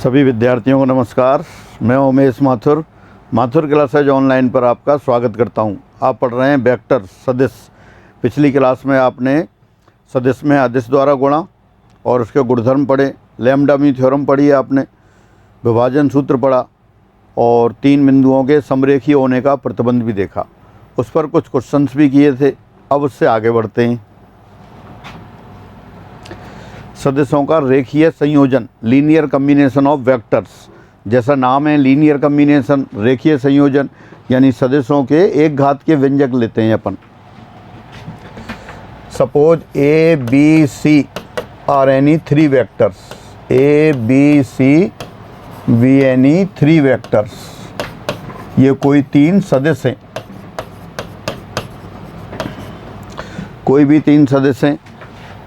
सभी विद्यार्थियों को नमस्कार। मैं उमेश माथुर क्लासेज ऑनलाइन पर आपका स्वागत करता हूं। आप पढ़ रहे हैं वेक्टर सदिश। पिछली क्लास में आपने सदिश में अदिश द्वारा गुणा और उसके गुणधर्म पढ़े, लैम्डा मी थ्योरम पढ़ी है आपने, विभाजन सूत्र पढ़ा और तीन बिंदुओं के समरेखीय होने का प्रतिबंध भी देखा। उस पर कुछ क्वेश्चंस भी किए थे। अब उससे आगे बढ़ते हैं। सदिशों का रेखीय संयोजन, लीनियर कम्बिनेशन ऑफ वेक्टर्स। जैसा नाम है लीनियर कम्बिनेशन, रेखीय संयोजन, यानी सदिशों के एक घात के व्यंजक लेते हैं अपन। Suppose A B C are any three vectors, A B C we any three vectors, ये कोई तीन सदिश हैं, कोई भी तीन सदिश हैं।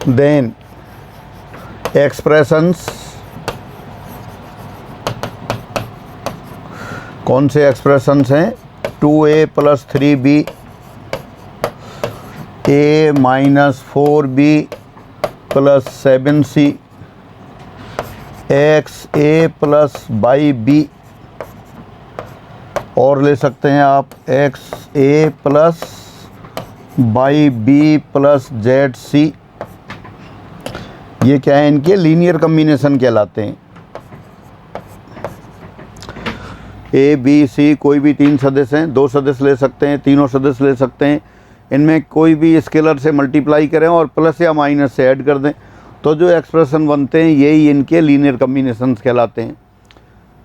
देन एक्सप्रेशंस, कौन से एक्सप्रेशंस हैं? 2a + 3b, a - 4b + 7c, xa + yb, और ले सकते हैं आप xa + yb + zc। ये क्या है? इनके लीनियर कम्बिनेशन कहलाते हैं। ए बी सी कोई भी तीन सदिश हैं, दो सदिश ले सकते हैं, तीनों सदिश ले सकते हैं। इनमें कोई भी स्केलर से मल्टीप्लाई करें और प्लस या माइनस से ऐड कर दें तो जो एक्सप्रेशन बनते हैं यही इनके लीनियर कम्बिनेशंस कहलाते हैं।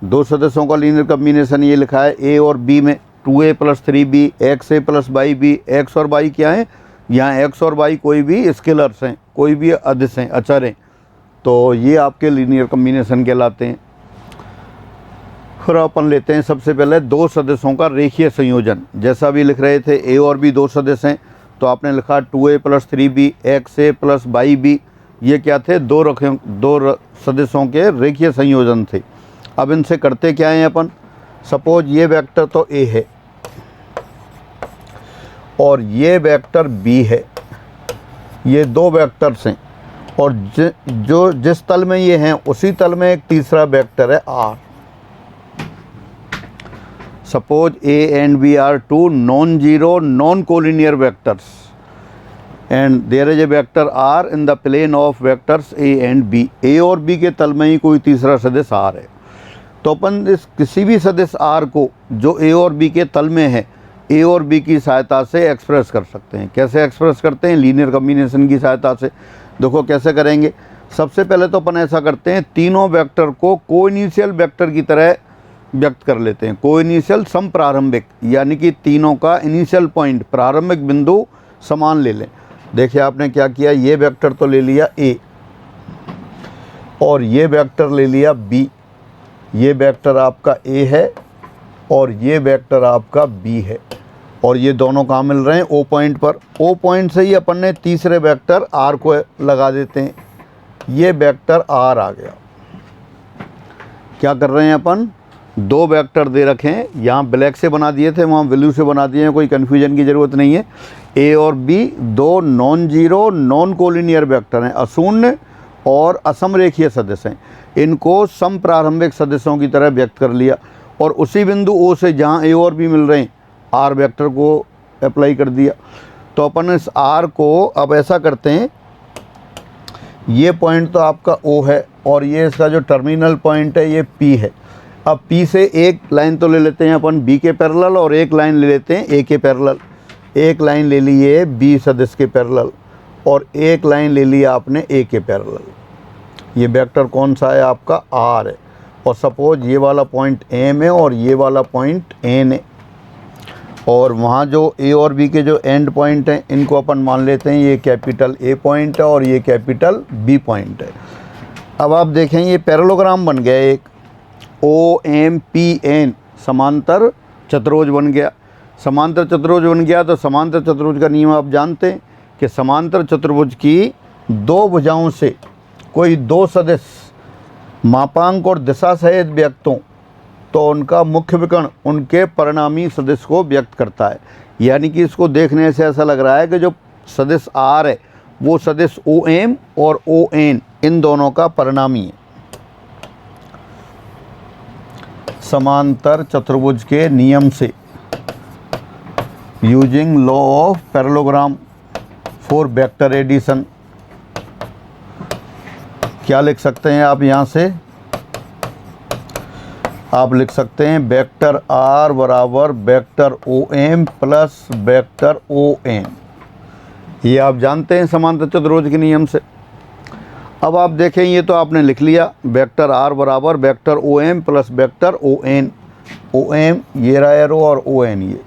दो सदस्यों का लीनियर कम्बिनेशन ये लिखा है ए और बी में, 2a + 3b, xa + yb। x और y क्या है? यहाँ x और y कोई भी स्केलर्स हैं, कोई भी अदिश हैं, अचर हैं, तो ये आपके लीनियर कम्बिनेशन कहलाते हैं। फिर अपन लेते हैं सबसे पहले दो सदिशों का रेखीय संयोजन। जैसा भी लिख रहे थे, ए और बी दो सदिश हैं तो आपने लिखा 2a + 3b, xa + yb। ये क्या थे? दो सदिशों के रेखीय संयोजन थे। अब इनसे करते क्या हैं अपन? सपोज ये वेक्टर तो a है और ये वेक्टर b है, ये दो वेक्टर्स हैं और जिस तल में ये हैं उसी तल में एक तीसरा वेक्टर है r। Suppose a and b are two non-zero non-collinear vectors and there is a vector r in the plane of vectors a and b। a और b के तल में ही कोई तीसरा सदिश r है, तो अपन इस किसी भी सदिश r को जो a और b के तल में है, a और b की सहायता से एक्सप्रेस कर सकते हैं। कैसे एक्सप्रेस करते हैं? लीनियर कम्बिनेशन की सहायता से। देखो कैसे करेंगे। सबसे पहले तो अपन ऐसा करते हैं, तीनों वेक्टर को कोइनिशियल वेक्टर की तरह व्यक्त कर लेते हैं। कोइनिशियल सम प्रारंभिक, यानी कि तीनों का इनिशियल पॉइंट, प्रारंभिक बिंदु समान ले लें। देखिए आपने क्या किया, ये वेक्टर तो ले लिया a और ये वेक्टर ले लिया b। ये वेक्टर आपका a है और ये वेक्टर आपका b है और ये दोनों कहाँ मिल रहे हैं? O पॉइंट पर। O पॉइंट से ही अपन ने तीसरे वेक्टर r को लगा देते हैं। ये वेक्टर r आ गया। क्या कर रहे हैं अपन? दो वेक्टर दे रखे हैं, यहाँ ब्लैक से बना दिए थे, वहाँ ब्लू से बना दिए हैं, कोई कन्फ्यूजन की ज़रूरत नहीं है। a और b दो नॉन-जीरो नॉन कोलिनियर वेक्टर हैं, अशून्य और असमरेखीय सदिश हैं। इनको सम प्रारंभिक सदिशों की तरह व्यक्त कर लिया और उसी बिंदु O से जहाँ a और b मिल रहे हैं r वेक्टर को अप्लाई कर दिया। तो अपन इस r को अब ऐसा करते हैं, ये पॉइंट तो आपका O है और ये इसका जो टर्मिनल पॉइंट है ये P है। अब P से एक लाइन तो ले लेते हैं अपन B के पैरेलल और एक लाइन ले लेते हैं A के पैरेलल। एक लाइन ले ली है B सदिश के पैरेलल और एक लाइन ले लिया आपने A के पैरेलल। ये वेक्टर कौन सा है? आपका R है। और सपोज ये वाला पॉइंट M है और ये वाला पॉइंट N है और वहाँ जो A और B के जो एंड पॉइंट हैं इनको अपन मान लेते हैं ये कैपिटल A पॉइंट है और ये कैपिटल B पॉइंट है। अब आप देखें ये पैरेललोग्राम बन गया, एक OMPN समांतर चतुर्भुज बन गया। समांतर चतुर्भुज बन गया तो समांतर चतुर्भुज का नियम आप जानते हैं कि समांतर चतुर्भुज की दो भुजाओं से कोई दो सदिश मापांक और दिशा सहित व्यक्त हों तो उनका मुख्य विकर्ण उनके परिणामी सदिश को व्यक्त करता है। यानी कि इसको देखने से ऐसा लग रहा है कि जो सदिश r है वो सदिश OM और ON इन दोनों का परिणामी है। समांतर चतुर्भुज के नियम से, using law of parallelogram for vector addition. क्या लिख सकते हैं आप यहाँ से? आप लिख सकते हैं वेक्टर आर बराबर vector O M plus vector O N. ये आप जानते हैं समांतर चतुर्भुज के नियम से। अब आप देखें, ये तो आपने लिख लिया, वेक्टर आर बराबर vector O M plus vector O N. O M ये रहा एरो और ओ एन ये।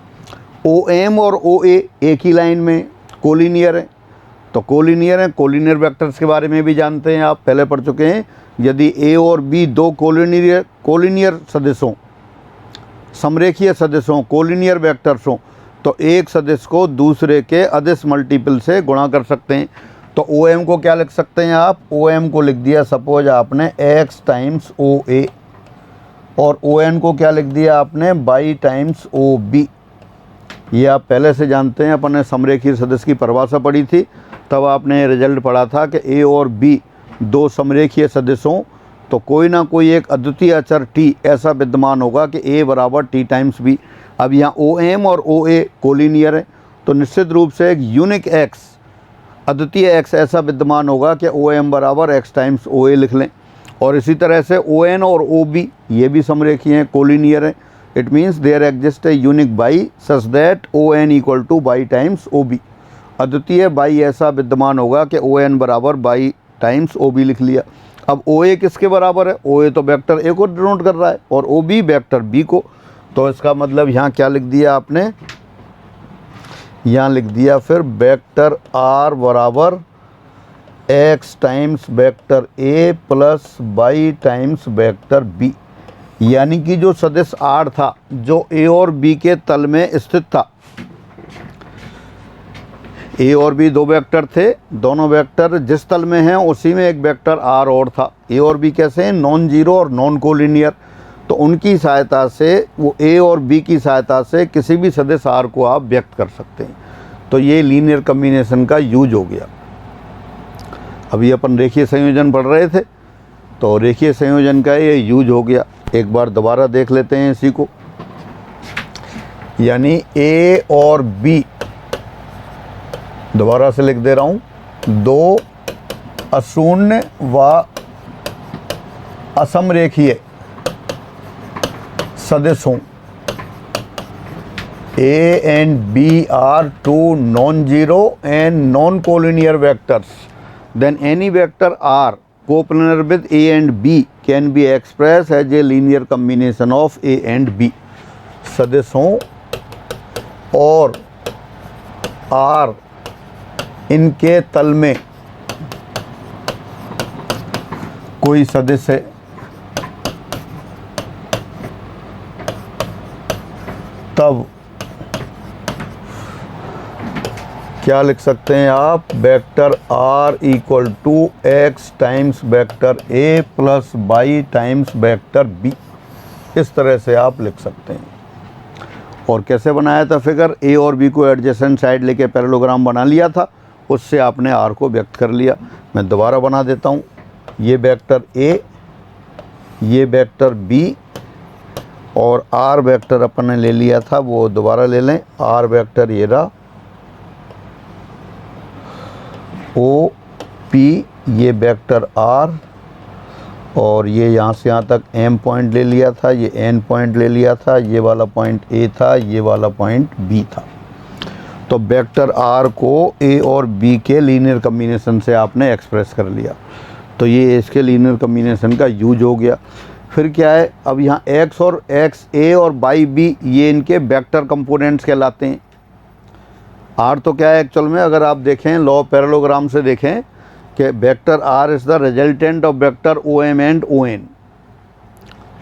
ओ एम और ओ ए एक ही लाइन में कोलिनियर है, तो कोलिनियर है। कोलिनियर वेक्टर्स के बारे में भी जानते हैं, आप पहले पढ़ चुके हैं। यदि ए और बी दो कोलिनियर सदिशों, समरेखीय सदिशों, कोलिनियर वेक्टर्स हों, तो एक सदिश को दूसरे के अदिश मल्टीपल से गुणा कर सकते हैं। तो ओ एम को क्या लिख सकते हैं आप? ओ एम को लिख दिया सपोज आपने एक्स टाइम्स ओ ए, और ओ एन को क्या लिख दिया आपने? Y times O B. ये आप पहले से जानते हैं, अपन ने समरेखीय सदिश की परिभाषा पढ़ी थी, तब आपने रिजल्ट पढ़ा था कि ए और बी दो समरेखीय सदिश हों तो कोई ना कोई एक अद्वितीय अचर टी ऐसा विद्यमान होगा कि ए बराबर टी टाइम्स बी। अब यहाँ ओ एम और ओ ए कोलिनियर है, तो निश्चित रूप से एक यूनिक एक्स, अद्वितीय एक्स ऐसा विद्यमान होगा कि ओ एम बराबर एक्स टाइम्स ओ ए लिख लें। और इसी तरह से ओ एन और ओ बी ये भी समरेखीय हैं, कोलिनियर हैं। It means there exist a unique y such that O N equal to y times O B. अद्वितीय बाई ऐसा विद्यमान होगा कि ओ एन बराबर बाई टाइम्स ओ बी लिख लिया। अब ओ ए किसके बराबर है? ओ ए तो वेक्टर ए को डिनोट कर रहा है और ओ बी वेक्टर बी को। तो इसका मतलब यहाँ क्या लिख दिया आपने? यहाँ लिख दिया फिर वेक्टर आर बराबर x times vector a plus by times vector b. यानी कि जो सदिश आर था, जो ए और बी के तल में स्थित था, ए और बी दो वेक्टर थे, दोनों वेक्टर जिस तल में हैं उसी में एक वेक्टर आर और था। ए और बी कैसे हैं? नॉन जीरो और नॉन कोलिनियर। तो उनकी सहायता से, वो ए और बी की सहायता से किसी भी सदिश आर को आप व्यक्त कर सकते हैं। तो ये लीनियर कम्बिनेशन का यूज हो गया। अभी अपन रेखीय संयोजन पढ़ रहे थे, तो रेखीय संयोजन का ये यूज हो गया। एक बार दोबारा देख लेते हैं इसी को। यानी ए और बी, दोबारा से लिख दे रहा हूँ, दो अशून्य व असमरेखीय सदिश हों। A and B are two non-zero and non-collinear vectors. Then any vector R coplanar with A and B can be expressed as a linear combination of A and B. सदिश हों और R इनके तल में कोई सदिश है, तब क्या लिख सकते हैं आप? Vector are equal to x times vector a plus by times vector b. इस तरह से आप लिख सकते हैं। और कैसे बनाया था फिगर? ए और बी को एडजेसेंट साइड लेके पैरेललोग्राम बना लिया था, उससे आपने आर को व्यक्त कर लिया। मैं दोबारा बना देता हूँ। ये वेक्टर ए, ये वेक्टर बी, और आर वेक्टर अपन ने ले लिया था, वो दोबारा ले लें। आर वेक्टर ये रहा, ओ पी ये वेक्टर आर, और ये यहाँ से यहाँ तक एम पॉइंट ले लिया था, ये एन पॉइंट ले लिया था, ये वाला पॉइंट ए था, ये वाला पॉइंट बी था। तो वेक्टर आर को ए और बी के लीनियर कम्बिनेशन से आपने एक्सप्रेस कर लिया। तो ये इसके लीनियर कम्बिनेशन का यूज हो गया। फिर क्या है? अब यहाँ एक्स और एक्स ए और बाई बी ये इनके वेक्टर कंपोनेंट्स कहलाते हैं। आर तो क्या है एक्चुअल में, अगर आप देखें लॉ ऑफ पैरेललोग्राम से देखें कि vector r is the resultant of vector O M and O N.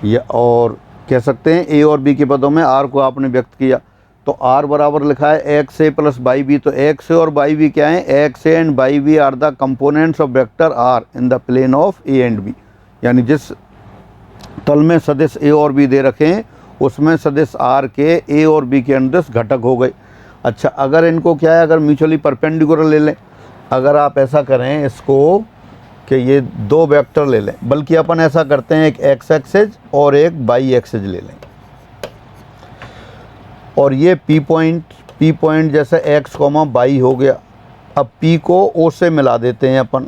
या और कह सकते हैं ए और बी के पदों में आर को आपने व्यक्त किया, तो आर बराबर लिखा है x a plus y b. तो एक्स ए और बाई बी क्या है? X a and y b are the components of vector r in the plane of a and b. यानी जिस तल में सदिश ए और बी दे रखे हैं उसमें सदिश आर के ए और बी के अंदर घटक हो गए। अच्छा, अगर इनको क्या है, अगर म्यूचुअली परपेंडिकुलर ले लें, अगर आप ऐसा करें इसको कि ये दो वेक्टर ले लें, बल्कि अपन ऐसा करते हैं एक एक्स एक्सेज और एक वाई एक्सेज ले लें। और ये पी पॉइंट जैसे एक्स कॉमा वाई हो गया। अब पी को ओ से मिला देते हैं अपन,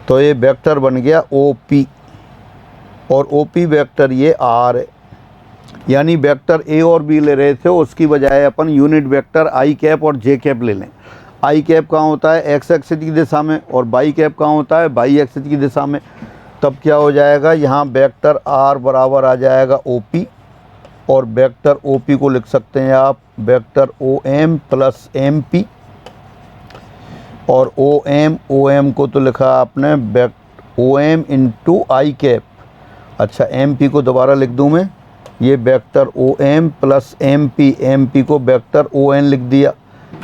तो ये वेक्टर बन गया ओ पी, और ओ पी वेक्टर ये आर है। यानी वेक्टर ए और बी ले रहे थे, उसकी बजाय अपन यूनिट वेक्टर आई कैप और जे कैप ले लें। आई कैप कहाँ होता है? एक्स एक्सिस की दिशा में, और बाई कैप कहाँ होता है? बाई एक्सिस की दिशा में। तब क्या हो जाएगा? यहाँ वेक्टर आर बराबर आ जाएगा ओ पी, और वेक्टर ओ पी को लिख सकते हैं आप vector O M plus M P, और ओ एम को तो लिखा आपने O M into i cap. अच्छा, एम पी को दोबारा लिख दूँ मैं, ये vector O M plus M P को वेक्टर ओ एन लिख दिया,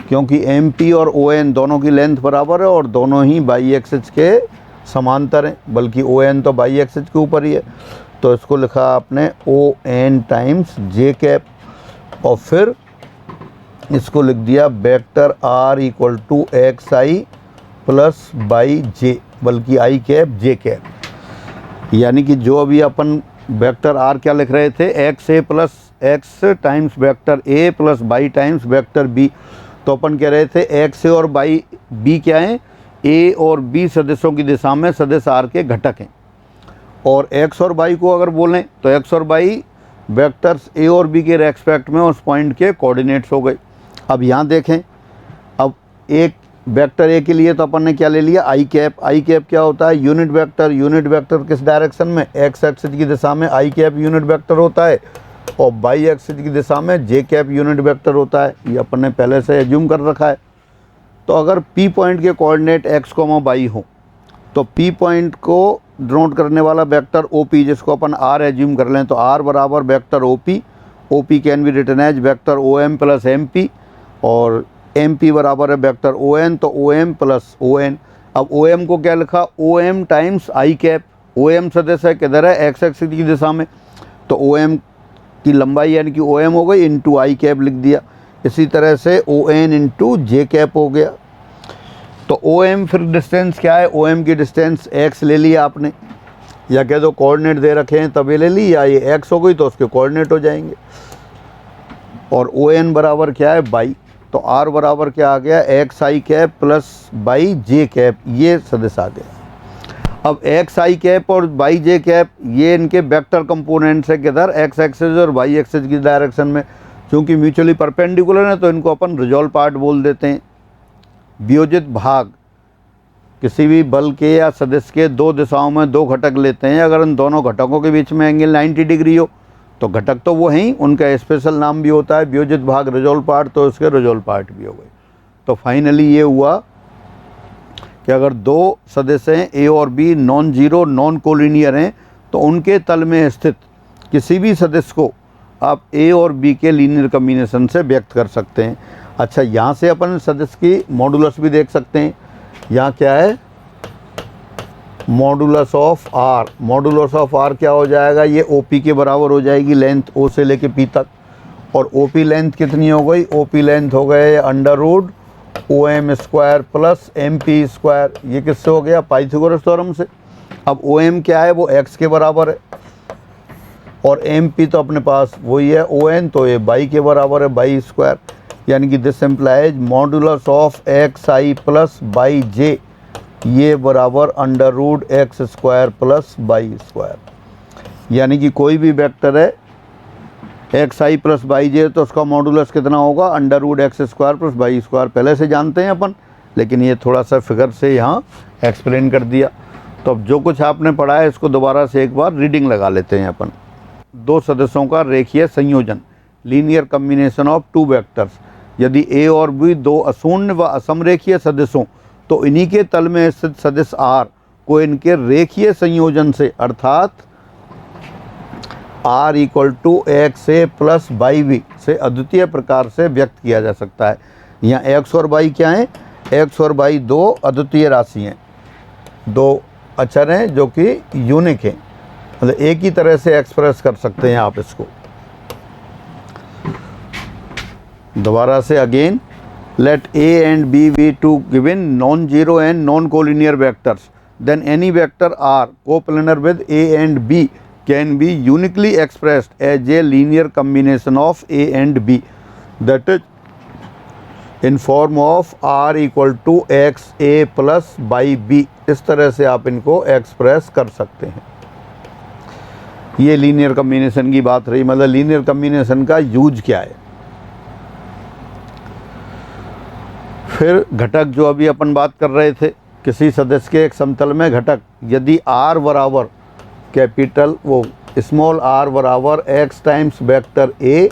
क्योंकि एम पी और ओ एन दोनों की लेंथ बराबर है और दोनों ही बाई एक्सिस के समांतर हैं, बल्कि ओ एन तो बाई एक्सिस के ऊपर ही है। तो इसको लिखा आपने ओ एन टाइम्स जे कैप, और फिर इसको लिख दिया vector are equal to X I plus by J, बल्कि आई कैप जे कैप। यानी कि जो अभी अपन वेक्टर आर क्या लिख रहे थे? X a plus x times vector a plus by times vector b. तो अपन कह रहे थे एक्स ए और बाई बी क्या हैं? ए और बी सदिशों की दिशा में सदिश आर के घटक हैं। और एक्स और बाई को अगर बोलें तो एक्स और बाई वेक्टर्स ए और बी के रेस्पेक्ट में उस पॉइंट के कोऑर्डिनेट्स हो गए। अब यहाँ देखें, अब एक वेक्टर ए के लिए तो अपन ने क्या ले लिया? आई कैप। आई कैप क्या होता है? Unit vector. यूनिट वेक्टर किस डायरेक्शन में? एक्स एक्सिस की दिशा में आई कैप यूनिट वेक्टर होता है, और बाई एक्सिस की दिशा में जे कैप यूनिट वेक्टर होता है। ये अपन ने पहले से एज्यूम कर रखा है। तो अगर पी पॉइंट के कोऑर्डिनेट एक्स कॉमा वाई हो, तो पी पॉइंट को डिनोट करने वाला वेक्टर ओ पी, जिसको अपन आर एज्यूम कर लें, तो आर बराबर vector O P can be written as vector O M plus M P, और एम पी बराबर है वेक्टर ओ एन, तो O M plus O N. अब ओ एम को क्या लिखा? ओ एम टाइम्स आई कैप। ओ एम सदिश है किधर है? एक्स एक्सिस की दिशा में, तो ओ एम की लंबाई यानी कि ओ एम हो गई इंटू आई कैप लिख दिया। इसी तरह से ओ एन इंटू जे कैप हो गया। तो ओ एम फिर डिस्टेंस क्या है? ओ एम की डिस्टेंस एक्स ले लिया आपने, या कह दो कोऑर्डिनेट दे रखे हैं तभी ले ली, या ये एक्स हो गई तो उसके कोऑर्डिनेट हो जाएंगे। और ओ एन बराबर क्या है? बाई। तो आर बराबर क्या आ गया? X i cap plus by j cap, ये सदिश आ गया। अब एक्स आई कैप और बाई जे कैप ये इनके वेक्टर कंपोनेंट्स है किधर? एक्स एक्सिस और वाई एक्सिस की डायरेक्शन में। चूँकि म्यूचुअली परपेंडिकुलर है तो इनको अपन रिजॉल्व पार्ट बोल देते हैं। वियोजित भाग किसी भी बल के या सदिश के दो दिशाओं में दो घटक लेते हैं। अगर इन दोनों घटकों के बीच में एंगल 90 डिग्री हो तो घटक तो वो हैं, उनका स्पेशल नाम भी होता है वियोजित भाग, रिजॉल्व पार्ट, तो इसके रिजॉल्व पार्ट भी हो गए। तो फाइनली ये हुआ कि अगर दो सदिश हैं ए और b non zero non collinear हैं, तो उनके तल में स्थित किसी भी सदिश को आप ए और बी के लीनियर कॉम्बिनेशन से व्यक्त कर सकते हैं। अच्छा, यहाँ से अपन सदिश की मॉडुलस भी देख सकते हैं। यहाँ क्या है? Modulus of r. Modulus of r क्या हो जाएगा? ये ओ पी के बराबर हो जाएगी लेंथ ओ से लेके पी तक। और ओ पी लेंथ कितनी हो गई? ओ पी लेंथ हो गए under root O M square plus M P square. ये किससे हो गया? पाइथागोरस थ्योरम से। अब ओ एम क्या है? वो एक्स के बराबर है, और एम पी तो अपने पास वही है ओ एन, तो ये बाई के बराबर है, बाई स्क्वायर। यानी कि this implies modulus of x I plus by J, ये बराबर under root x square plus Y square. यानी कि कोई भी वेक्टर है X I plus by J, तो उसका मॉडुलस कितना होगा? Under root x square plus Y square. पहले से जानते हैं अपन, लेकिन ये थोड़ा सा फिगर से यहाँ एक्सप्लेन कर दिया। तो अब जो कुछ आपने पढ़ा है इसको दोबारा से एक बार रीडिंग लगा लेते हैं अपन। दो सदस्यों का रेखीय संयोजन, linear combination of two vectors. यदि ए और बी दो अशून्य व असमरेखीय सदिशों, तो इन्हीं के तल में स्थित सदिश आर को इनके रेखीय संयोजन से, अर्थात r equal to x a plus y b से अद्वितीय प्रकार से व्यक्त किया जा सकता है। यहाँ एक्स और बाई क्या हैं? एक्स और बाई दो अद्वितीय राशि हैं, दो अक्षर हैं जो कि यूनिक हैं, मतलब एक ही तरह से एक्सप्रेस कर सकते हैं आप इसको। दोबारा से again, let A and B be two given non-zero and non-collinear vectors, then any vector R coplanar with A and B can be uniquely expressed as a linear combination of A and B, that is in form of R equal to x A plus by B। इस तरह से आप इनको express कर सकते हैं। ये linear combination की बात रही, मतलब लीनियर कम्बिनेशन का यूज क्या है। फिर घटक जो अभी अपन बात कर रहे थे, किसी सदस्य के एक समतल में घटक यदि r बराबर कैपिटल वो स्मॉल r बराबर x times vector a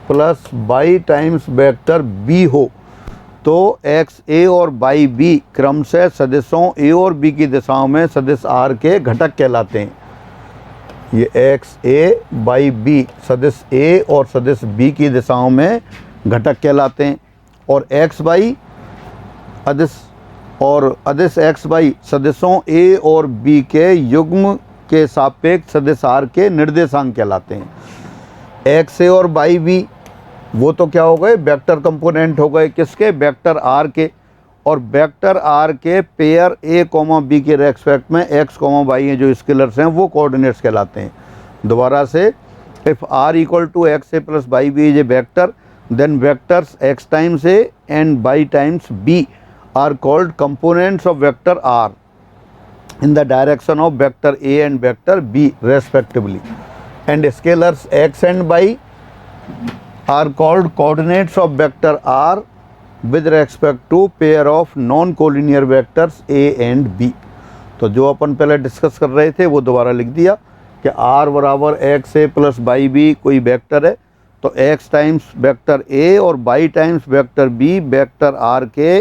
plus y times vector b हो तो x a और y b क्रमशः सदिशों a और b की दिशाओं में सदिश r के घटक कहलाते हैं। ये x a y b सदिश a और सदिश b की दिशाओं में घटक कहलाते हैं, और x y अदिश x y सदिशों a और b के युग्म के सापेक्ष सदिश r के निर्देशांक कहलाते हैं। x a और y b वो तो क्या हो गए, वेक्टर कंपोनेंट हो गए, किसके, वेक्टर r के, और वेक्टर r के पेयर a कॉमा b के रेस्पेक्ट में x कॉमा y हैं जो स्केलर्स हैं वो कोऑर्डिनेट्स कहलाते हैं। दोबारा से, if r equal to x a plus y b is a vector then vectors x times a and y times b are called components of vector r in the direction of vector a and vector b respectively, and scalars x and y are called coordinates of vector r with respect to pair of non-collinear vectors a and b। तो जो अपन पहले discuss कर रहे थे वो दोबारा लिख दिया कि r बराबर x a plus y b कोई वेक्टर है तो x टाइम्स वेक्टर a और y times vector b vector r के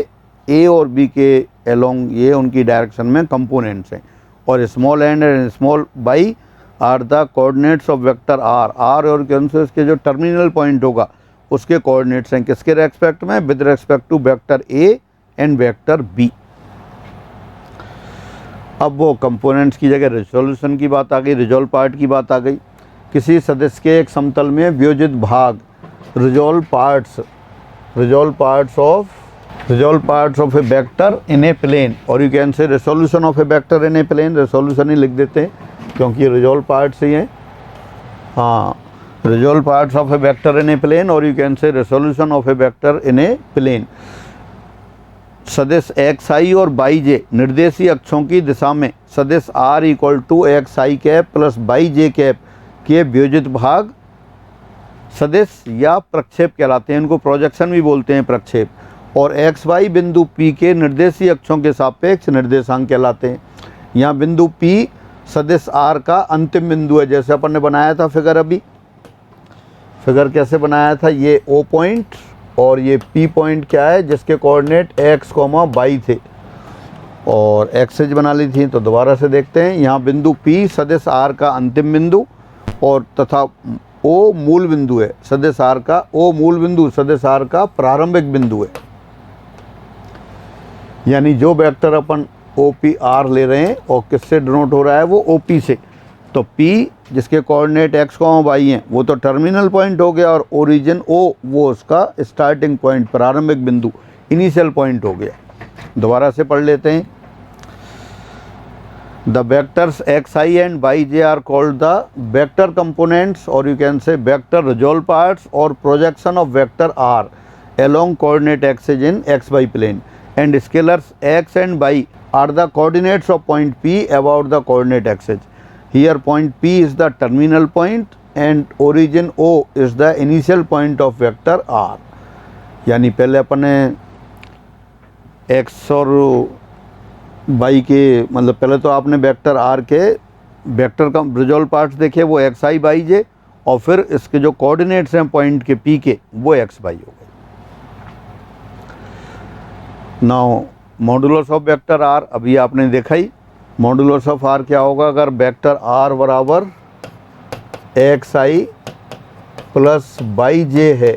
a और b के एलोंग ये उनकी डायरेक्शन में कंपोनेंट्स हैं, और small and small y are the coordinates of vector r, और के अनुसार इसके जो टर्मिनल पॉइंट होगा उसके कोऑर्डिनेट्स हैं किसके रेस्पेक्ट में, with respect to vector a and vector b। अब वो कंपोनेंट्स की जगह रिजोल्यूशन की बात आ गई, रिजोल्व पार्ट की बात आ गई। किसी सदस्य के एक समतल में वियोजित भाग resolve parts of a vector in a plane, और you can say resolution of a vector in a plane, resolution ही लिख देते हैं क्योंकि रिजोल्व पार्ट्स ही हैं। हाँ, resolve parts of a vector in a plane, और you can say resolution of a vector in a plane. सदिश एक्स आई और बाई जे निर्देशीय अक्षों की दिशा में सदिश R equal to X i cap plus by j cap के वियोजित भाग सदिश या प्रक्षेप कहलाते हैं। इनको प्रोजेक्शन भी बोलते हैं, प्रक्षेप। और एक्स वाई बिंदु P के निर्देशीय अक्षों के सापेक्ष निर्देशांक कहलाते हैं। यहाँ बिंदु P सदिश R का अंतिम बिंदु है, जैसे अपन ने बनाया था फिगर। अभी फिगर कैसे बनाया था, ये O पॉइंट और ये P पॉइंट क्या है जिसके कोऑर्डिनेट x, y थे और एक्सेज बना ली थी। तो दोबारा से देखते हैं, यहाँ बिंदु P सदिश R का अंतिम बिंदु और तथा O मूल बिंदु है सदिश R का, O मूल बिंदु सदिश R का प्रारंभिक बिंदु है। यानी जो वेक्टर अपन OPR ले रहे हैं और किससे डिनोट हो रहा है, वो OP से। तो P जिसके कोऑर्डिनेट x, y हैं वो तो टर्मिनल पॉइंट हो गया, और ओरिजिन O वो उसका स्टार्टिंग पॉइंट, प्रारंभिक बिंदु, इनिशियल पॉइंट हो गया। दोबारा से पढ़ लेते हैं। The vectors xi and yj are called the vector components, और you can say vector resolve parts और projection of vector r along coordinate axis in xy plane, and scalars x and y are the coordinates of point P about the coordinate axis. Here point P is the terminal point and origin O is the initial point of vector r। यानी पहले अपन ने x और y के, मतलब पहले तो आपने vector r के वेक्टर का रिजोल्व पार्ट्स देखे, वो एक्स आई बाई जे, और फिर इसके जो कोऑर्डिनेट्स हैं पॉइंट के P के वो एक्स वाई हो गए। Now modulus of vector r, अभी आपने देखा ही मॉडुलस ऑफ r क्या होगा। अगर वेक्टर r बराबर x I plus by j है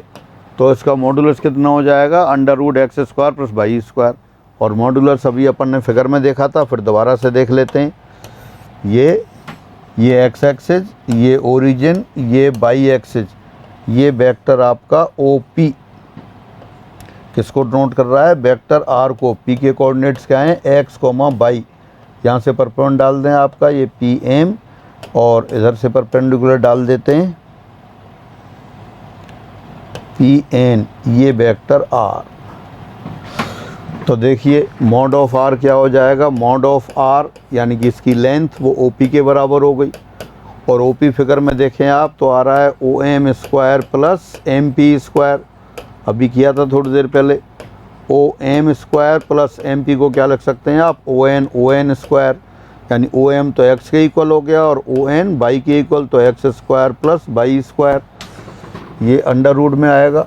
तो इसका मॉडुलस कितना हो जाएगा, under root x square plus y square. और मॉडुलस अभी अपन ने फिगर में देखा था, फिर दोबारा से देख लेते हैं। ये एक्स एक्सिस, ये ओरिजिन, ये वाई एक्सिस, ये वेक्टर आपका OP, किसको नोट कर रहा है? वेक्टर आर को। पी के कोऑर्डिनेट्स क्या हैं? X comma y. यहाँ से परपेंडिकुलर डाल दें आपका ये पी एम, और इधर से परपेंडिकुलर डाल देते हैं पी एन, ये वेक्टर आर। तो देखिए मॉड ऑफ आर क्या हो जाएगा? मॉड ऑफ आर यानी कि इसकी लेंथ वो ओ पी के बराबर हो गई, और ओ पी फिगर में देखें आप तो आ रहा है O M square plus M P square. अभी किया था थोड़ी देर पहले। O M square plus M P को क्या लिख सकते हैं आप? ओ एन स्क्वायर, यानी ओ एम तो एक्स के इक्वल हो गया और ओ एन वाई के इक्वल, तो x square plus y square, ये अंडर रूट में आएगा।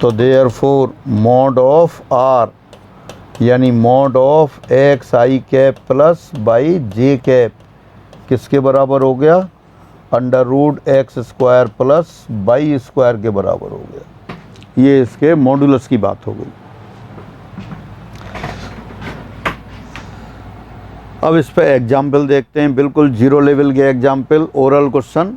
तो देयरफॉर मॉड ऑफ आर यानी mod of x i cap plus by j cap किसके बराबर हो गया? Under root x square plus y square के बराबर हो गया। ये इसके मॉडुलस की बात हो गई। अब इस पे एग्जाम्पल देखते हैं, बिल्कुल जीरो लेवल के example, oral question.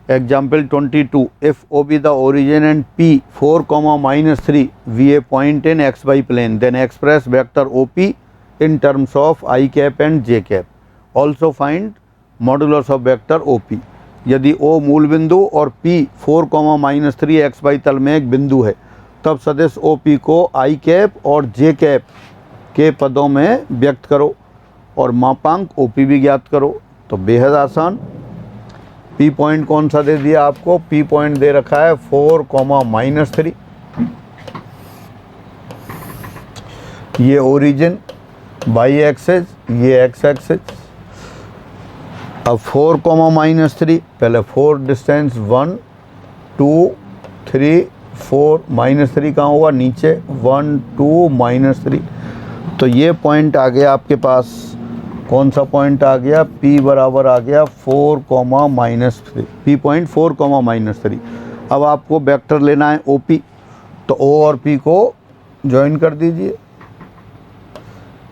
Example 22, if O be the origin and P 4,-3 be a point in x y plane, then express vector O P in terms of i cap and j cap. Also find modulus of vector O P. यदि O मूल बिंदु और P 4,-3 x Y तल में एक बिंदु है, तब सदिश ओ पी को आई कैप और जे कैप के पदों में व्यक्त करो और मापांक ओ पी भी ज्ञात करो। तो बेहद आसान। पी पॉइंट कौन सा दे दिया आपको? पी पॉइंट दे रखा है 4,-3। ये ओरिजिन वाई एक्सेस, ये एक्स एक्सेस। अब 4,-3, पहले 4 डिस्टेंस 1 2 3 4, -3 कहाँ होगा? नीचे 1 2 -3। तो ये पॉइंट आ गया आपके पास। कौन सा पॉइंट आ गया? P बराबर आ गया 4,-3। P point 4,-3। अब आपको वेक्टर लेना है OP, तो O और P को ज्वाइन कर दीजिए।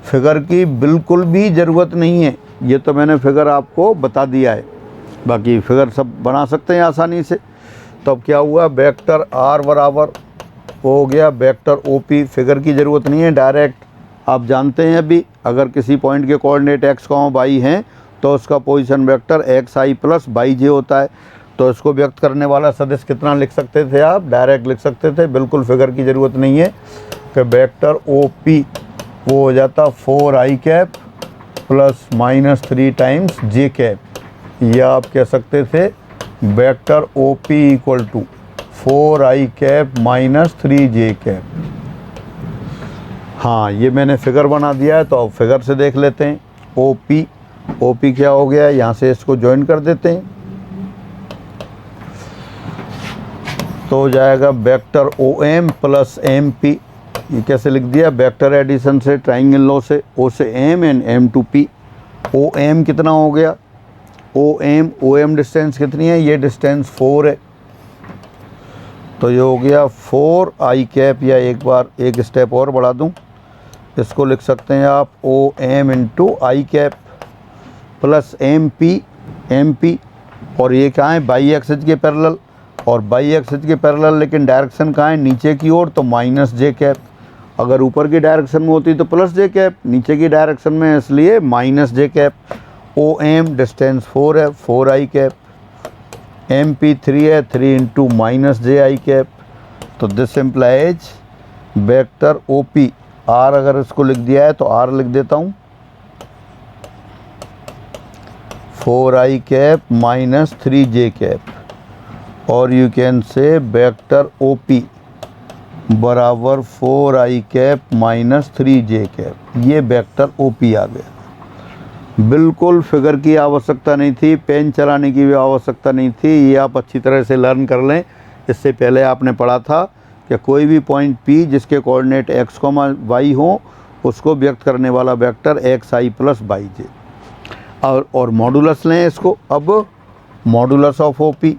फिगर की बिल्कुल भी ज़रूरत नहीं है, ये तो मैंने फिगर आपको बता दिया है, बाकी फिगर सब बना सकते हैं आसानी से। तो अब क्या हुआ? वेक्टर R बराबर हो गया वेक्टर OP। फिगर की ज़रूरत नहीं है, डायरेक्ट आप जानते हैं अभी अगर किसी पॉइंट के कोऑर्डिनेट एक्स वाई हैं तो उसका पोजीशन वेक्टर एक्स आई प्लस वाई जे होता है। तो इसको व्यक्त करने वाला सदिश कितना लिख सकते थे आप? डायरेक्ट लिख सकते थे, बिल्कुल फिगर की ज़रूरत नहीं है कि वेक्टर ओ पी वो हो जाता 4i कैप प्लस -3 टाइम्स जे कैप। या आप कह सकते थे vector O P equal to 4i cap -3 j cap. हाँ, ये मैंने फिगर बना दिया है, तो अब फिगर से देख लेते हैं। ओ पी क्या हो गया? यहाँ से इसको ज्वाइन कर देते हैं, तो हो जाएगा vector O M plus M P. ये कैसे लिख दिया? वेक्टर एडिशन से, ट्राइंगल लॉ से, ओ से M and M to P. O M कितना हो गया? ओ एम डिस्टेंस कितनी है? ये डिस्टेंस 4 है, तो ये हो गया 4i कैप। या एक बार एक स्टेप और बढ़ा दूँ, इसको लिख सकते हैं आप ओ M into i cap plus M P. और ये कहाँ है? बाई एक्सिस के पैरेलल, और बाई एक्सिस के पैरेलल, लेकिन डायरेक्शन कहाँ है? नीचे की ओर, तो माइनस जे कैप। अगर ऊपर की डायरेक्शन में होती तो प्लस जे कैप, नीचे की डायरेक्शन में इसलिए minus j cap. O M distance 4 है, 4i कैप। एम पी 3 है, 3 into minus j i cap. तो this implies vector O P are, अगर इसको लिख दिया है तो आर लिख देता हूँ 4i कैप -3 जे कैप। और you can say vector O P बराबर 4i कैप -3 जे कैप। ये वेक्टर ओ पी आ गया। बिल्कुल फिगर की आवश्यकता नहीं थी, पेन चलाने की भी आवश्यकता नहीं थी। ये आप अच्छी तरह से लर्न कर लें। इससे पहले आपने पढ़ा था कि कोई भी पॉइंट P जिसके कोऑर्डिनेट x, y हो, उसको व्यक्त करने वाला वेक्टर एक्स आई प्लस वाई जे। और मॉडुलस लें इसको। अब मॉडुलस ऑफ OP,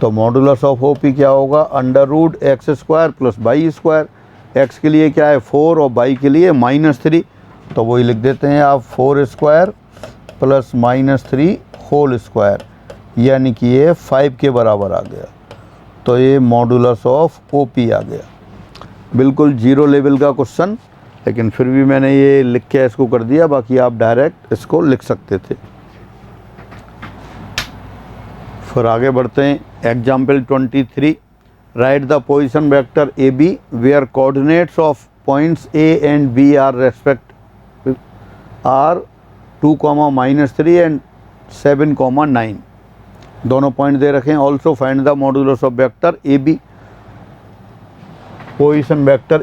तो मॉडुलस ऑफ OP क्या होगा? Under root x square plus y square. X के लिए क्या है? 4 और वाई के लिए -3, तो वही लिख देते हैं आप 4 स्क्वायर प्लस -3 होल स्क्वायर, यानी कि ये 5 के बराबर आ गया। तो ये मॉडुलस ऑफ OP आ गया। बिल्कुल जीरो लेवल का क्वेश्चन, लेकिन फिर भी मैंने ये लिख के इसको कर दिया, बाकी आप डायरेक्ट इसको लिख सकते थे। फिर आगे बढ़ते हैं। Example 23, write the position vector AB where coordinates of points A and B are respect are 2, -3 and 7, 9। दोनों पॉइंट दे रखे हैं। Also find the modulus of vector AB, position vector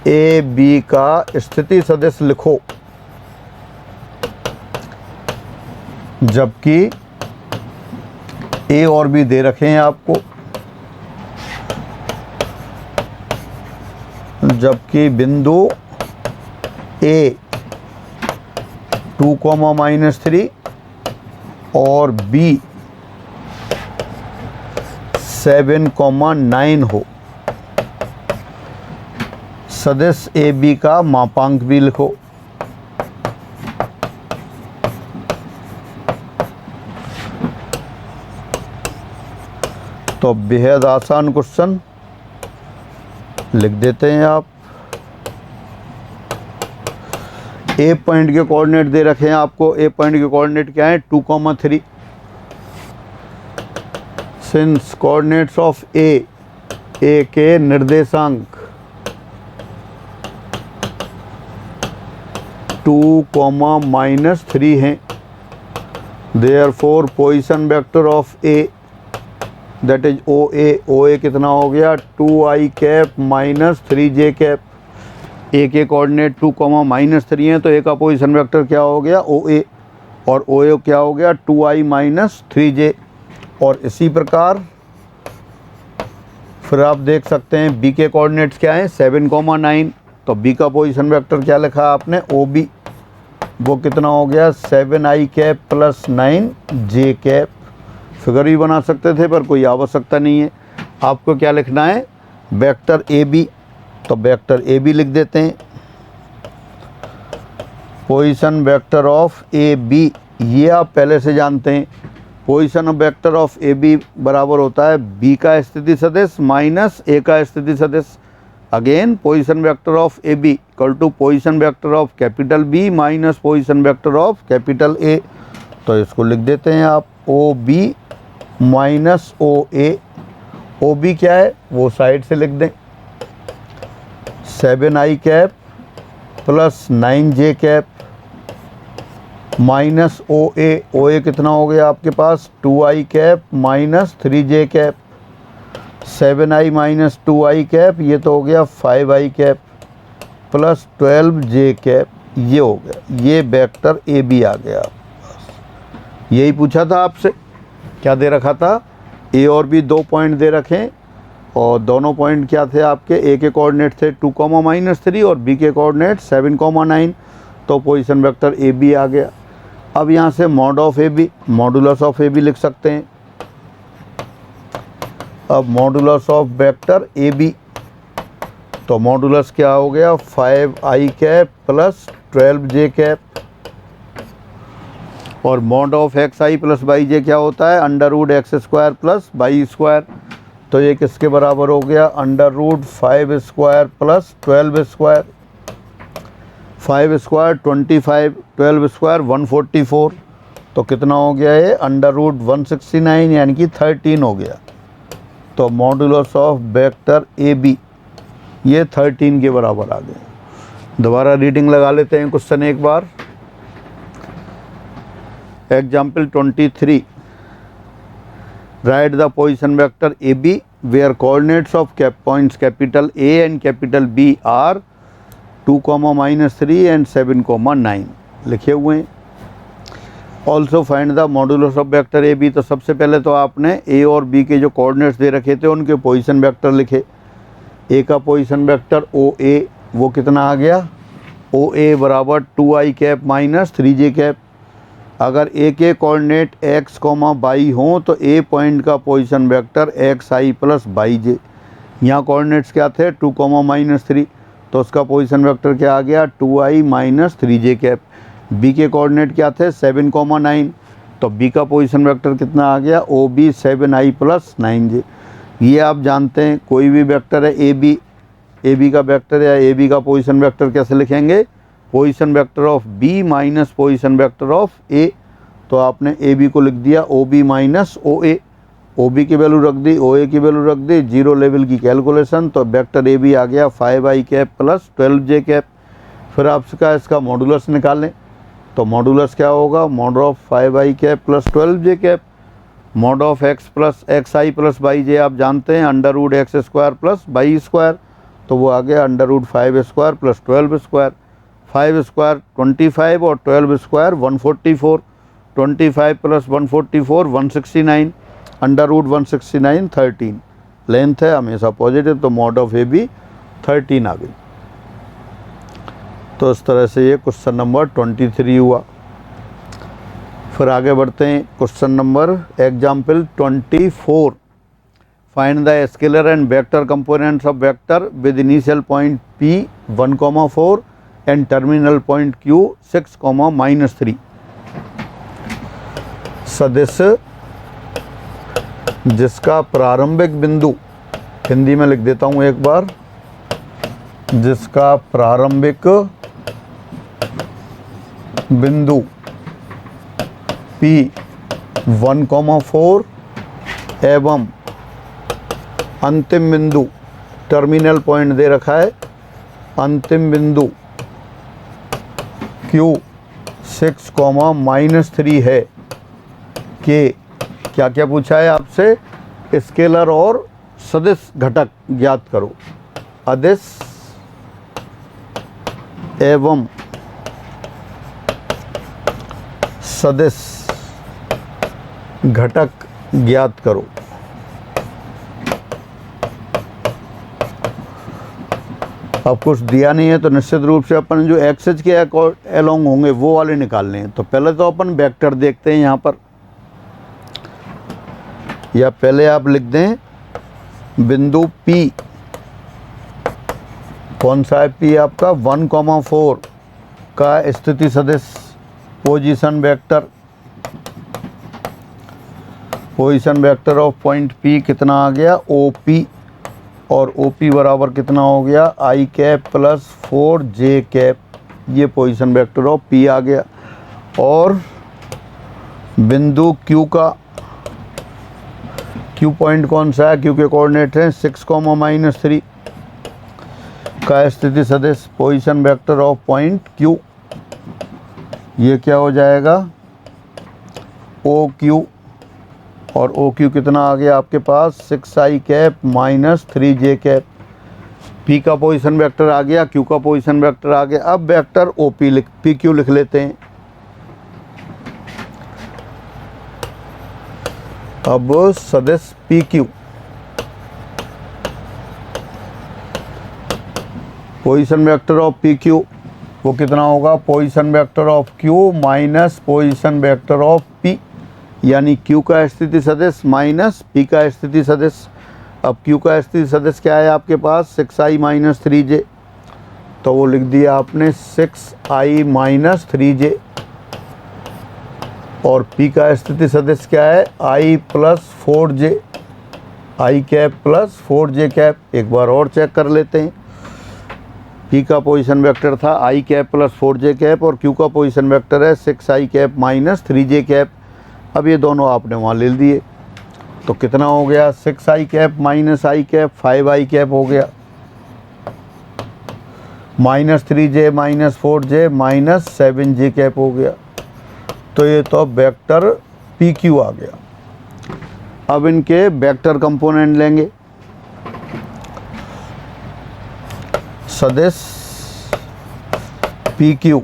AB का स्थिति सदिश लिखो, जबकि A और B दे रखे हैं आपको, जबकि बिंदु A 2, -3 और B 7, 9 हो। सदिश AB का मापांक भी लिखो। तो बेहद आसान क्वेश्चन लिख देते हैं आप। A पॉइंट के कोऑर्डिनेट दे रखे हैं आपको। A पॉइंट के कोऑर्डिनेट क्या है? 2, 3। सिंस कोऑर्डिनेट्स ऑफ A के निर्देशांक 2, -3 हैं, therefore position vector of A that is OA कितना हो गया? 2i cap -3j cap. A के कोऑर्डिनेट 2, -3 हैं, तो A का पोजीशन वेक्टर क्या हो गया? OA। और OA क्या हो गया? 2i - 3j। और इसी प्रकार फिर आप देख सकते हैं B के कोऑर्डिनेट्स क्या हैं? 7, 9। तो B का पोजीशन वेक्टर क्या लिखा आपने? OB। वो कितना हो गया? 7i cap + 9j cap. Figure भी बना सकते थे, पर कोई आवश्यकता नहीं है। आपको क्या लिखना है? Vector AB। तो वेक्टर AB लिख देते हैं। पोजीशन वेक्टर ऑफ AB, ये आप पहले से जानते हैं। Position of vector of AB बराबर होता है B का स्थिति सदिश माइनस A का स्थिति सदिश। Again position vector of AB equal to position vector of capital B minus position vector of capital A। तो इसको लिख देते हैं आप OB माइनस OA। OB क्या है वो साइड से लिख दें। 7i cap + 9j cap minus OA। OA कितना हो गया आपके पास? 2i cap - 3j cap. 7i - 2i cap, ये तो हो गया 5i कैप + 12j कैप। ये हो गया, ये वेक्टर AB आ गया। यही पूछा था आपसे। क्या दे रखा था? A और B 2 पॉइंट दे रखें, और दोनों पॉइंट क्या थे आपके? A के कोऑर्डिनेट थे 2, -3 और B के कोऑर्डिनेट 7, 9। तो पोजीशन वेक्टर AB आ गया। अब यहाँ से mod of AB, modulus of AB लिख सकते हैं। अब मॉडुलस ऑफ वेक्टर AB, तो मॉडुलस क्या हो गया? 5i cap + 12j cap. और मॉड ऑफ xi + yj क्या होता है? √x² + y²। तो ये किसके बराबर हो गया? √5² + 12²। 5² 25, 12² 144। तो कितना हो गया ये? √169 यानी कि 13 हो गया। तो मॉडुलस ऑफ वेक्टर AB ये 13 के बराबर आ गया। दोबारा रीडिंग लगा लेते हैं क्वेश्चन एक बार। Example 23, write the position vector AB where coordinates of points capital A and capital B are 2, -3 and 7, 9 लिखे हुए हैं। Also find the modulus of vector AB। तो सबसे पहले तो आपने A और B के जो कोऑर्डिनेट्स दे रखे थे उनके पोजीशन वेक्टर लिखे। A का पोजीशन वेक्टर OA, वो कितना आ गया? OA बराबर 2i कैप - 3j कैप। अगर A के कोऑर्डिनेट x, y हों तो A पॉइंट का पोजीशन वेक्टर xi + yj। यहाँ कोऑर्डिनेट्स क्या थे? 2, -3। तो उसका पोजीशन वेक्टर क्या आ गया? 2i - 3j cap. B के कोऑर्डिनेट क्या थे? 7, 9। तो बी का पोजीशन वेक्टर कितना आ गया, ओ बी 7i + 9j। ये आप जानते हैं कोई भी वेक्टर है ए बी का वेक्टर या ए बी का पोजीशन वेक्टर कैसे लिखेंगे, position vector of B minus position vector of A. तो आपने ए बी को लिख दिया O B minus O A, O B की वैल्यू रख दी, ओ ए की वैल्यू रख दी, जीरो लेवल की कैलकुलेशन। तो वेक्टर ए बी आ गया 5i कैप + 12j कैप। फिर आपका इसका मॉडुलस निकालें, तो मॉडुलस क्या होगा, mod of 5i cap + 12j cap. Mod of x + xi + yj आप जानते हैं √x² + y², तो वो आ गया √5² + 12² 5² 25 और 12² 144, 25 + 144 169, √169 13। लेंथ है हमेशा पॉजिटिव, तो मॉड ऑफ ए बी 13 आ गई। तो इस तरह से ये क्वेश्चन नंबर 23 हुआ। फिर आगे बढ़ते हैं question number example 24। Find the scalar and vector components of vector with initial point p 1,4 and terminal point q 6,-3। सदिश जिसका प्रारंभिक बिंदु, हिंदी में लिख देता हूँ एक बार, जिसका प्रारंभिक बिंदु p 1,4 एवं अंतिम बिंदु, टर्मिनल पॉइंट दे रखा है, अंतिम बिंदु q 6,-3 है कि क्या क्या पूछा है आपसे, स्केलर और सदिश घटक ज्ञात करो। अदिश एवं सदिश घटक ज्ञात करो। अब कुछ दिया नहीं है तो निश्चित रूप से अपन जो एक्सेस के अलोंग होंगे वो वाले निकालने हैं। तो पहले तो अपन वेक्टर देखते हैं यहाँ पर, या पहले आप लिख दें बिंदु P, कौन सा है P आपका 1,4 का स्थिति सदिश position vector, position vector of point P कितना आ गया OP, और OP बराबर कितना हो गया i कैप + 4j कैप। ये पोजीशन वेक्टर ऑफ P आ गया। और बिंदु Q का, Q पॉइंट कौन सा है, Q के कोऑर्डिनेट हैं 6,-3 का स्थिति सदिश position vector of point Q। ये क्या हो जाएगा OQ, और OQ कितना आ गया आपके पास 6i cap - 3j cap. P का पोजीशन वेक्टर आ गया, Q का पोजीशन वेक्टर आ गया। अब वेक्टर PQ लिख लेते हैं। अब सदिश PQ, position vector of PQ वो कितना होगा, position vector of Q minus position vector of P, यानी Q का स्थिति सदिश माइनस P का स्थिति सदिश। अब Q का स्थिति सदिश क्या है आपके पास 6i - 3j, तो वो लिख दिया आपने 6i - 3j। और P का स्थिति सदिश क्या है i + 4j, i cap + 4j cap. एक बार और चेक कर लेते हैं। P का पोजीशन वेक्टर था i कैप + 4j कैप, और Q का पोजीशन वेक्टर है 6i कैप - 3j कैप। अब ये दोनों आपने वहाँ ले दिए, तो कितना हो गया 6i cap - i cap 5i cap हो गया, -3j - 4j -7j कैप हो गया। तो ये तो वेक्टर PQ आ गया। अब इनके वेक्टर कंपोनेंट लेंगे। सदिश PQ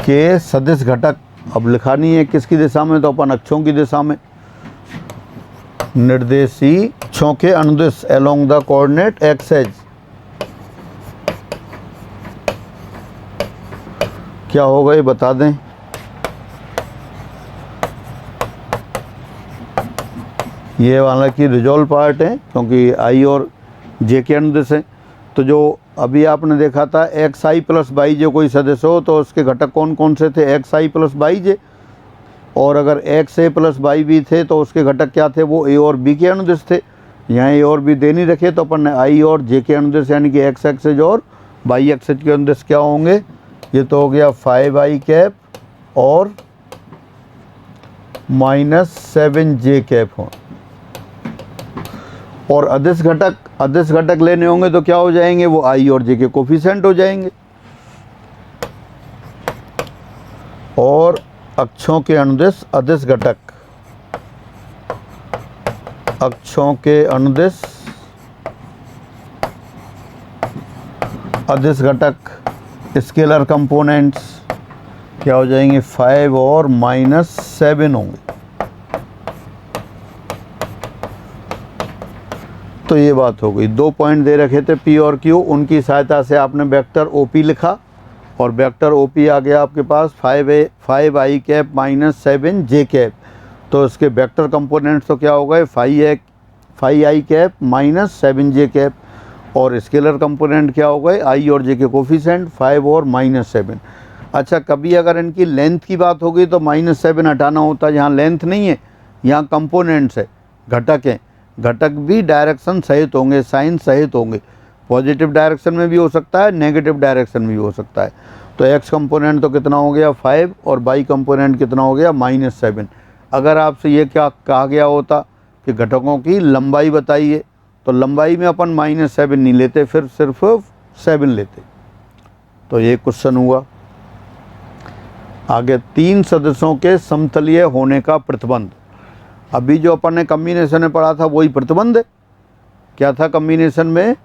के सदिश घटक, अब लिखा नहीं है किसकी दिशा में, तो अपन अक्षों की दिशा में, निर्देशी अक्षों के अनुदिश अलोंग द कोऑर्डिनेट एक्सेस। क्या होगा ये बता दें। ये वाला की रिजॉल्व पार्ट है क्योंकि i और j के अनुदिश है। तो जो अभी आपने देखा था एक्स आई प्लस बाई जे कोई सदस्य हो तो उसके घटक कौन कौन से थे, x I plus by j. और अगर x a plus y b थे तो उसके घटक क्या थे, वो ए और बी के अनुदिश थे। यहाँ ए और बी दे नहीं रखे तो अपन ने आई और जे के अनुदिश यानी कि एक्स एक्सेज और बाई एक्सेज के अनुदिश क्या होंगे, ये तो हो गया 5i कैप और -7 जे कैप हो। और अदिश घटक लेने होंगे तो क्या हो जाएंगे, वो आई और जे के कोफिशिएंट हो जाएंगे। और अक्षों के अनुदिश अदिश घटक, अक्षों के अनुदिश अदिश घटक स्केलर कंपोनेंट्स क्या हो जाएंगे, 5 और -7 होंगे। तो ये बात हो गई। 2 पॉइंट दे रखे थे पी और क्यू, उनकी सहायता से आपने वेक्टर ओपी लिखा और वेक्टर ओपी आ गया आपके पास 5i कैप -7 जे कैप। तो इसके वेक्टर कंपोनेंट्स तो क्या हो गए, 5i कैप -7 जे कैप। और स्केलर कंपोनेंट क्या हो गए, आई और जे के कोफिशिएंट 5 और -7। अच्छा, कभी अगर इनकी लेंथ की बात होगी तो -7 हटाना होता है, यहाँ लेंथ नहीं है, यहाँ कंपोनेंट्स है, घटक हैं। घटक भी डायरेक्शन सहित होंगे, साइन सहित होंगे। पॉजिटिव डायरेक्शन में भी हो सकता है, नेगेटिव डायरेक्शन में भी हो सकता है। तो एक्स कंपोनेंट तो कितना हो गया 5 और वाई कंपोनेंट कितना हो गया -7। अगर आपसे ये क्या कहा गया होता कि घटकों की लंबाई बताइए तो लंबाई में अपन -7 नहीं लेते, फिर सिर्फ 7 लेते। तो ये क्वेश्चन हुआ। आगे 3 सदस्यों के समतलीय होने का प्रतिबंध। अभी जो अपन ने कम्बिनेशन में पढ़ा था वही प्रतिबंध है। क्या था कम्बिनेशन में,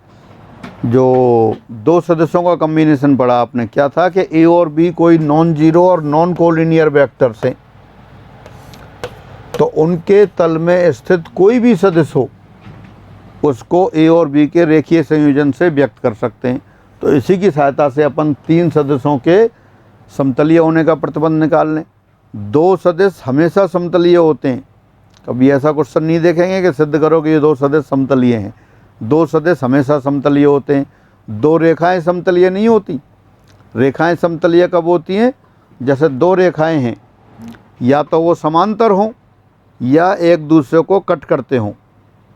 जो 2 सदस्यों का कम्बिनेशन पढ़ा आपने, क्या था कि ए और बी कोई नॉन जीरो और नॉन कोलिनियर वेक्टर्स हैं, तो उनके तल में स्थित कोई भी सदस्य हो उसको ए और बी के रेखीय संयोजन से व्यक्त कर सकते हैं। तो इसी की सहायता से अपन 3 सदस्यों के समतलीय होने का प्रतिबंध निकाल लें। 2 सदस्य हमेशा समतलीय होते हैं, कभी ऐसा क्वेश्चन नहीं देखेंगे कि सिद्ध करो कि ये 2 सदस्य समतलीय हैं। 2 सदस्य हमेशा समतलीय होते हैं। 2 रेखाएं समतलीय नहीं होती। रेखाएं समतलीय कब होती हैं, जैसे 2 रेखाएं हैं, या तो वो समांतर हों या एक दूसरे को कट करते हों,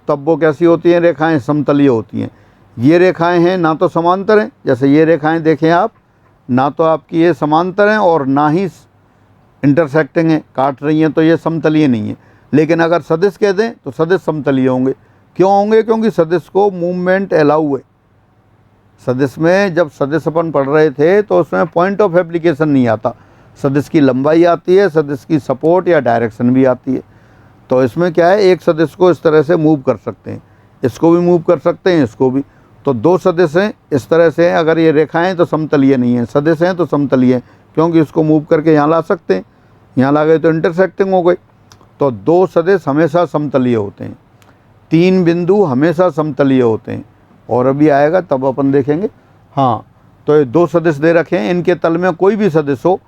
तब वो कैसी होती हैं, रेखाएं समतलीय होती हैं। ये रेखाएं हैं ना तो समांतर हैं, जैसे ये रेखाएं देखें आप, ना तो आपकी ये समांतर हैं और ना ही इंटरसेक्टिंग हैं, काट रही हैं, तो ये समतलीय नहीं है। लेकिन अगर सदिश कह दें तो सदिश समतलीय होंगे। क्यों होंगे, क्योंकि सदिश को मूवमेंट अलाउ है। सदिश में जब सदिश अपन पढ़ रहे थे तो उसमें पॉइंट ऑफ एप्लीकेशन नहीं आता, सदिश की लंबाई आती है, सदिश की सपोर्ट या डायरेक्शन भी आती है। तो इसमें क्या है, एक सदिश को इस तरह से मूव कर सकते हैं, इसको भी मूव कर सकते हैं, इसको भी। तो 2 सदिश हैं इस तरह से, अगर ये रेखाएं तो समतलीय नहीं है, सदिश हैं तो समतलीय हैं, क्योंकि इसको मूव करके यहाँ ला सकते हैं, यहाँ ला गए तो इंटरसेक्टिंग हो गई। तो 2 सदिश हमेशा समतलीय होते हैं, 3 बिंदु हमेशा समतलीय होते हैं। और अभी आएगा तब अपन देखेंगे। हाँ, तो ये 2 सदिश दे रखे हैं, इनके तल में कोई भी सदिश हो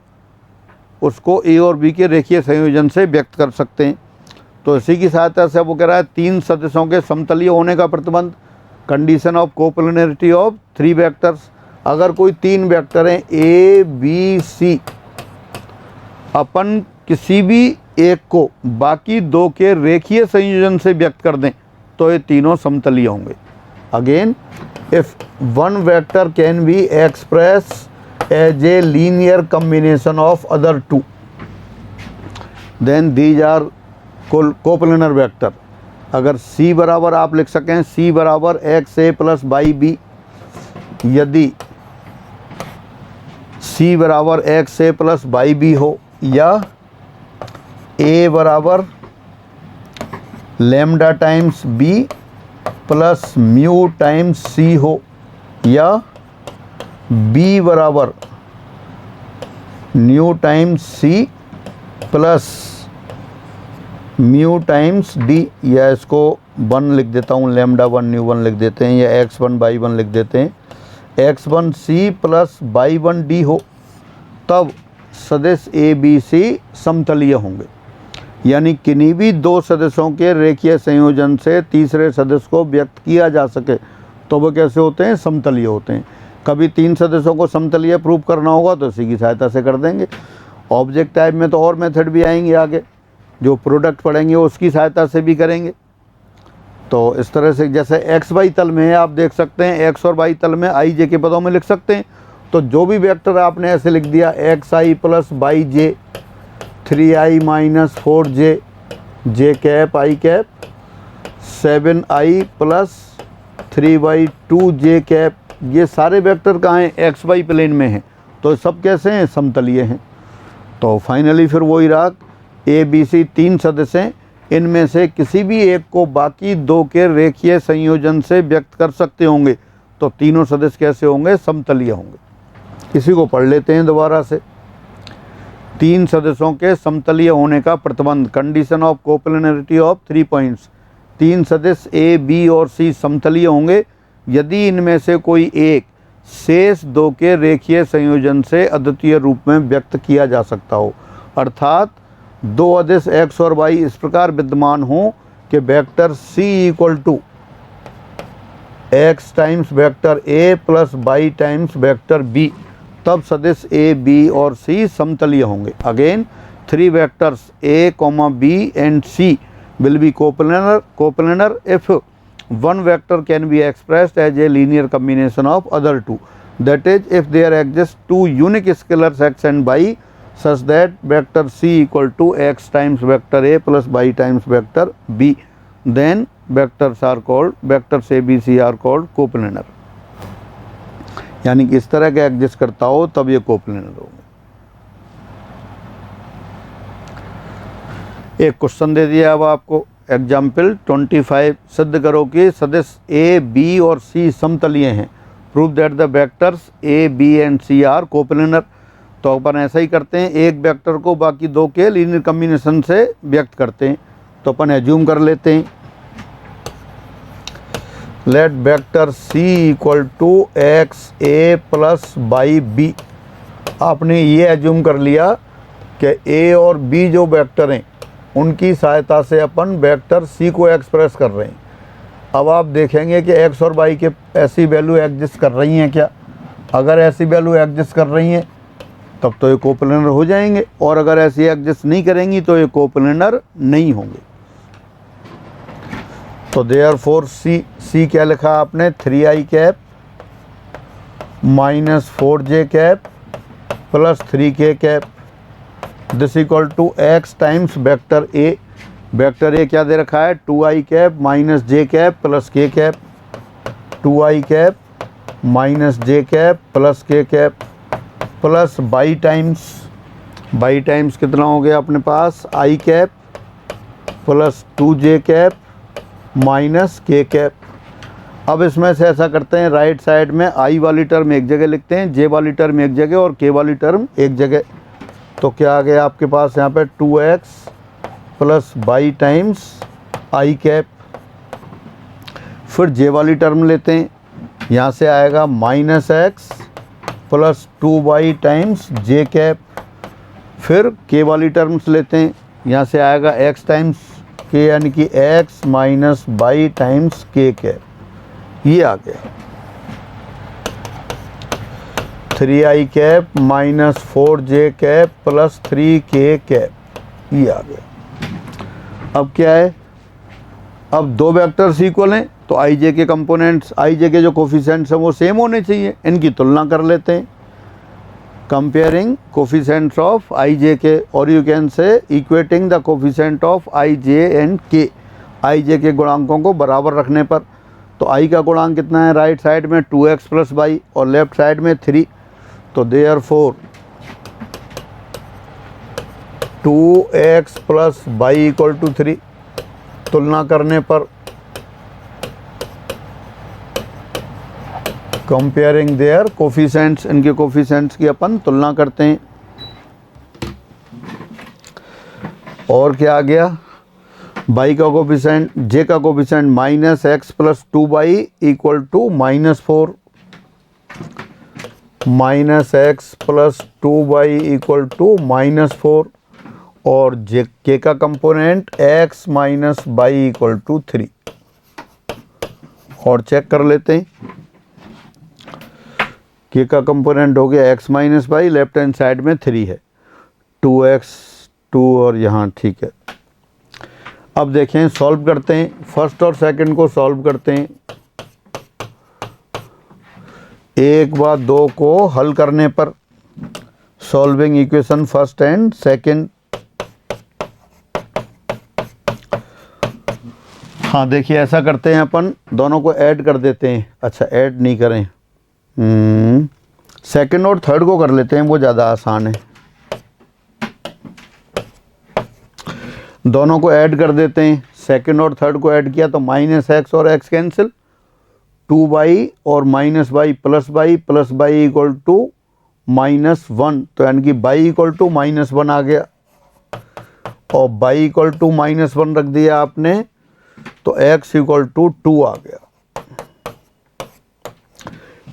उसको ए और बी के रेखीय संयोजन से व्यक्त कर सकते हैं। तो इसी की सहायता से वो कह रहा है 3 सदस्यों के समतलीय होने का प्रतिबंध, condition of coplanarity of 3 vectors. अगर कोई 3 वेक्टर हैं ए बी सी, अपन किसी भी एक को बाकी 2 के रेखीय संयोजन से व्यक्त कर दें तो ये तीनों समतलीय होंगे। Again, if one vector can be express as a linear combination of other 2 then these are coplanar vector. अगर C बराबर आप लिख सकें, C बराबर x a plus y b, यदि C बराबर x a plus y b हो, या A बराबर lambda times B plus mu times C हो, या B बराबर nu times C plus mu times d, या इसको 1 लिख देता हूँ, लैम्डा 1 न्यू 1 लिख देते हैं, या x1 बाई 1 लिख देते हैं, x1 C plus by 1 D हो, तब सदिश ए बी सी समतलीय होंगे। यानी किन्हीं भी 2 सदस्यों के रेखीय संयोजन से तीसरे सदस्य को व्यक्त किया जा सके तो वो कैसे होते हैं, समतलीय होते हैं। कभी 3 सदस्यों को समतलीय प्रूव करना होगा तो इसी की सहायता से कर देंगे। ऑब्जेक्ट टाइप में तो और मेथड भी आएंगे आगे, जो प्रोडक्ट पढ़ेंगे उसकी सहायता से भी करेंगे। तो इस तरह से जैसे एक्स वाई तल में है, आप देख सकते हैं एक्स और वाई तल में आई जे के पदों में लिख सकते हैं। तो जो भी वेक्टर आपने ऐसे लिख दिया x I plus by J 3i minus 4j J cap I cap 7i plus 3y2j cap, ये सारे वेक्टर कहाँ हैं, एक्स वाई प्लेन में हैं। तो सब कैसे हैं, समतलीय हैं। तो फाइनली फिर वही रहा ए बी सी 3 सदस्य हैं, इनमें से किसी भी एक को बाकी 2 के रेखीय संयोजन से व्यक्त कर सकते होंगे। तो तीनों सदस्य कैसे होंगे, समतलीय होंगे। इसी को पढ़ लेते हैं दोबारा से। 3 सदस्यों के समतलीय होने का प्रतिबंध, condition of coplanarity of 3 points. 3 सदस्य ए बी और सी समतलीय होंगे यदि इनमें से कोई एक शेष 2 के रेखीय संयोजन से अद्वितीय रूप में व्यक्त किया जा सकता हो। अर्थात 2 अदिश एक्स और वाई इस प्रकार विद्यमान हो कि vector c equal to x times vector a plus Y times vector b, तब सदिश ए बी और सी समतलीय होंगे। Again 3 vectors a comma b and c will be coplanar if one vector can be expressed as a linear combination of other 2, that is if there exist 2 unique scalars x and y such that vector c equal to x times vector a plus y times vector b, then vectors a b c are called coplanar। यानी कि इस तरह के exist करता हो तब ये coplanar होंगे। एक क्वेश्चन दे दिया अब आपको, एग्जाम्पल 25, सिद्ध करो कि सदस्य ए बी और सी समतलीय हैं। Prove that the vectors A b and c are coplanar. तो अपन ऐसा ही करते हैं, एक वेक्टर को बाकी 2 के लीनियर कॉम्बिनेशन से व्यक्त करते हैं। तो अपन एज्यूम कर लेते हैं, let vector c equal to x a plus y b. आपने ये एज्यूम कर लिया कि ए और बी जो वेक्टर हैं उनकी सहायता से अपन वेक्टर सी को एक्सप्रेस कर रहे हैं। अब आप देखेंगे कि एक्स और वाई के ऐसी वैल्यू एग्जिस्ट कर रही हैं क्या। अगर ऐसी वैल्यू एग्जिस्ट कर रही हैं तब तो ये कोप्लेनर हो जाएंगे, और अगर ऐसी एग्जिस्ट नहीं करेंगी तो ये कोप्लेनर नहीं होंगे। तो देयरफॉर सी क्या लिखा आपने, 3i cap minus 4j cap plus 3k cap, this equal to x times vector a. Vector a क्या दे रखा है, 2i cap minus j cap plus k cap, 2i cap minus j cap plus k cap plus by times कितना हो गया अपने पास, i cap plus 2j cap minus k cap. अब इसमें से ऐसा करते हैं, राइट साइड में i वाली टर्म एक जगह लिखते हैं, j वाली टर्म एक जगह और k वाली टर्म एक जगह। तो क्या आ गया आपके पास यहाँ पे 2x plus by times I cap. फिर j वाली टर्म लेते हैं, यहाँ से आएगा minus x plus 2y times जे कैप। फिर k वाली टर्म्स लेते हैं, यहाँ से आएगा x टाइम्स k यानी कि x माइनस बाई टाइम्स के कैप। ये आ गया 3i cap minus 4j cap plus 3k cap, ये आ गया। अब क्या है, अब 2 वेक्टर्स इक्वल हैं तो ij के कंपोनेंट्स, ij के जो कोफिशिएंट्स हैं वो सेम होने चाहिए। इनकी तुलना कर लेते हैं, कंपेयरिंग कोफिशिएंट्स ऑफ ij के, और you can say equating the coefficient of ij and k। ij के गुणांकों को बराबर रखने पर, तो i का गुणांक कितना है, राइट साइड में 2x प्लस वाई और लेफ्ट साइड में 3। तो therefore 2x plus y equal to 3। तुलना करने पर कंपेयरिंग देयर कोफिशिएंट्स, इनके कोफिशिएंट्स की अपन तुलना करते हैं। और क्या आ गया, y का कोफिशिएंट, j का coefficient minus x plus 2y equal to minus 4, minus x plus 2y equal to minus 4, और k का component x minus y equal to 3। और चेक कर लेते हैं। के का कंपोनेंट हो गया x minus y, left hand side में 3 है, 2x 2 और यहाँ ठीक है। अब देखें सॉल्व करते हैं, फर्स्ट और सेकंड को सॉल्व करते हैं। 1 व 2 को हल करने पर solving equation first and second. हाँ देखिए ऐसा करते हैं, अपन दोनों को ऐड कर देते हैं। अच्छा ऐड नहीं करें, सेकंड और थर्ड को कर लेते हैं, वो ज़्यादा आसान है। दोनों को ऐड कर देते हैं, सेकंड और थर्ड को ऐड किया तो माइनस एक्स और एक्स कैंसिल, 2y और minus y plus y equal to -1, तो यानी कि y इक्वल टू -1 आ गया और y इक्वल टू -1 रख दिया आपने तो x इक्वल टू 2 आ गया।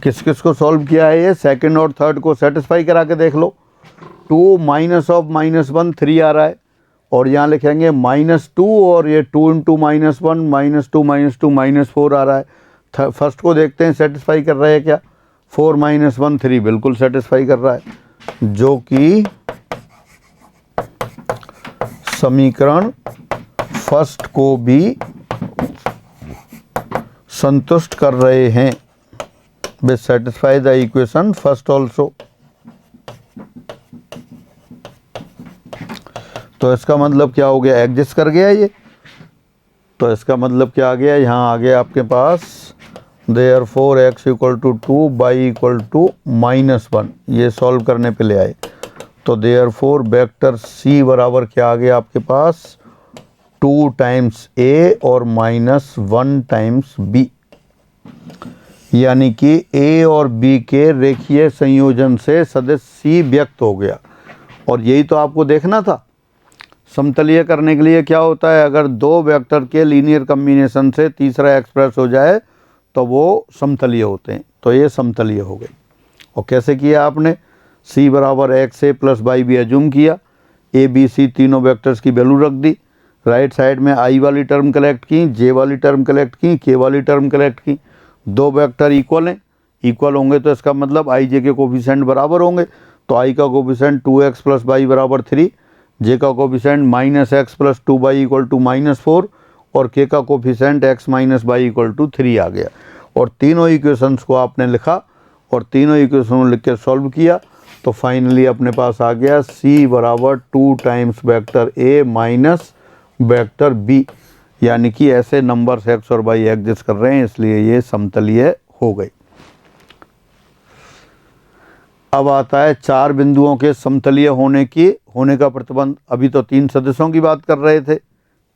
किस किस को सॉल्व किया है ये, सेकंड और थर्ड को सेटिस्फाई करा के देख लो। 2 माइनस ऑफ -1 3 आ रहा है और यहाँ लिखेंगे -2 और ये 2 इंटू -1 -2 -4 आ रहा है। फर्स्ट को देखते हैं सेटिस्फाई कर रहा है क्या, 4 -1 3 बिल्कुल सेटिस्फाई कर रहा है, जो कि समीकरण फर्स्ट को भी संतुष्ट कर रहे हैं। Will satisfy the equation first also। तो इसका मतलब क्या हो गया, एग्जिस्ट कर गया ये, तो इसका मतलब क्या आ गया, यहाँ आ गया आपके पास therefore x equal to 2 y equal to -1, ये सॉल्व करने पे ले आए। तो therefore वेक्टर c बराबर क्या आ गया आपके पास, 2 टाइम्स a और -1 टाइम्स b, यानी कि a और b के रेखीय संयोजन से सदिश c व्यक्त हो गया। और यही तो आपको देखना था, समतलीय करने के लिए क्या होता है, अगर दो वेक्टर के लीनियर कॉम्बिनेशन से तीसरा एक्सप्रेस हो जाए तो वो समतलीय होते हैं, तो ये समतलीय हो गई। और कैसे किया आपने, c बराबर x a प्लस वाई भी एज्यूम किया, a b c तीनों वेक्टर्स की वैल्यू रख दी, राइट साइड में i वाली टर्म कलेक्ट की, j वाली टर्म कलेक्ट की, k वाली टर्म कलेक्ट की। दो वेक्टर इक्वल हैं, इक्वल होंगे तो इसका मतलब i j के कोफिशिएंट बराबर होंगे, तो i का कोफिशिएंट 2x प्लस वाई बराबर 3, j का coefficient -x plus 2y equal to -4 और k का coefficient x minus y equal to 3 आ गया। और तीनों इक्वेशंस को आपने लिखा और तीनों इक्वेशन लिख के सॉल्व किया, तो फाइनली अपने पास आ गया c बराबर 2 times vector a minus vector b, यानी कि ऐसे नंबर्स x और y एग्जिस्ट कर रहे हैं, इसलिए ये समतलीय हो गई। अब आता है चार बिंदुओं के समतलीय होने का प्रतिबंध। अभी तो 3 सदस्यों की बात कर रहे थे,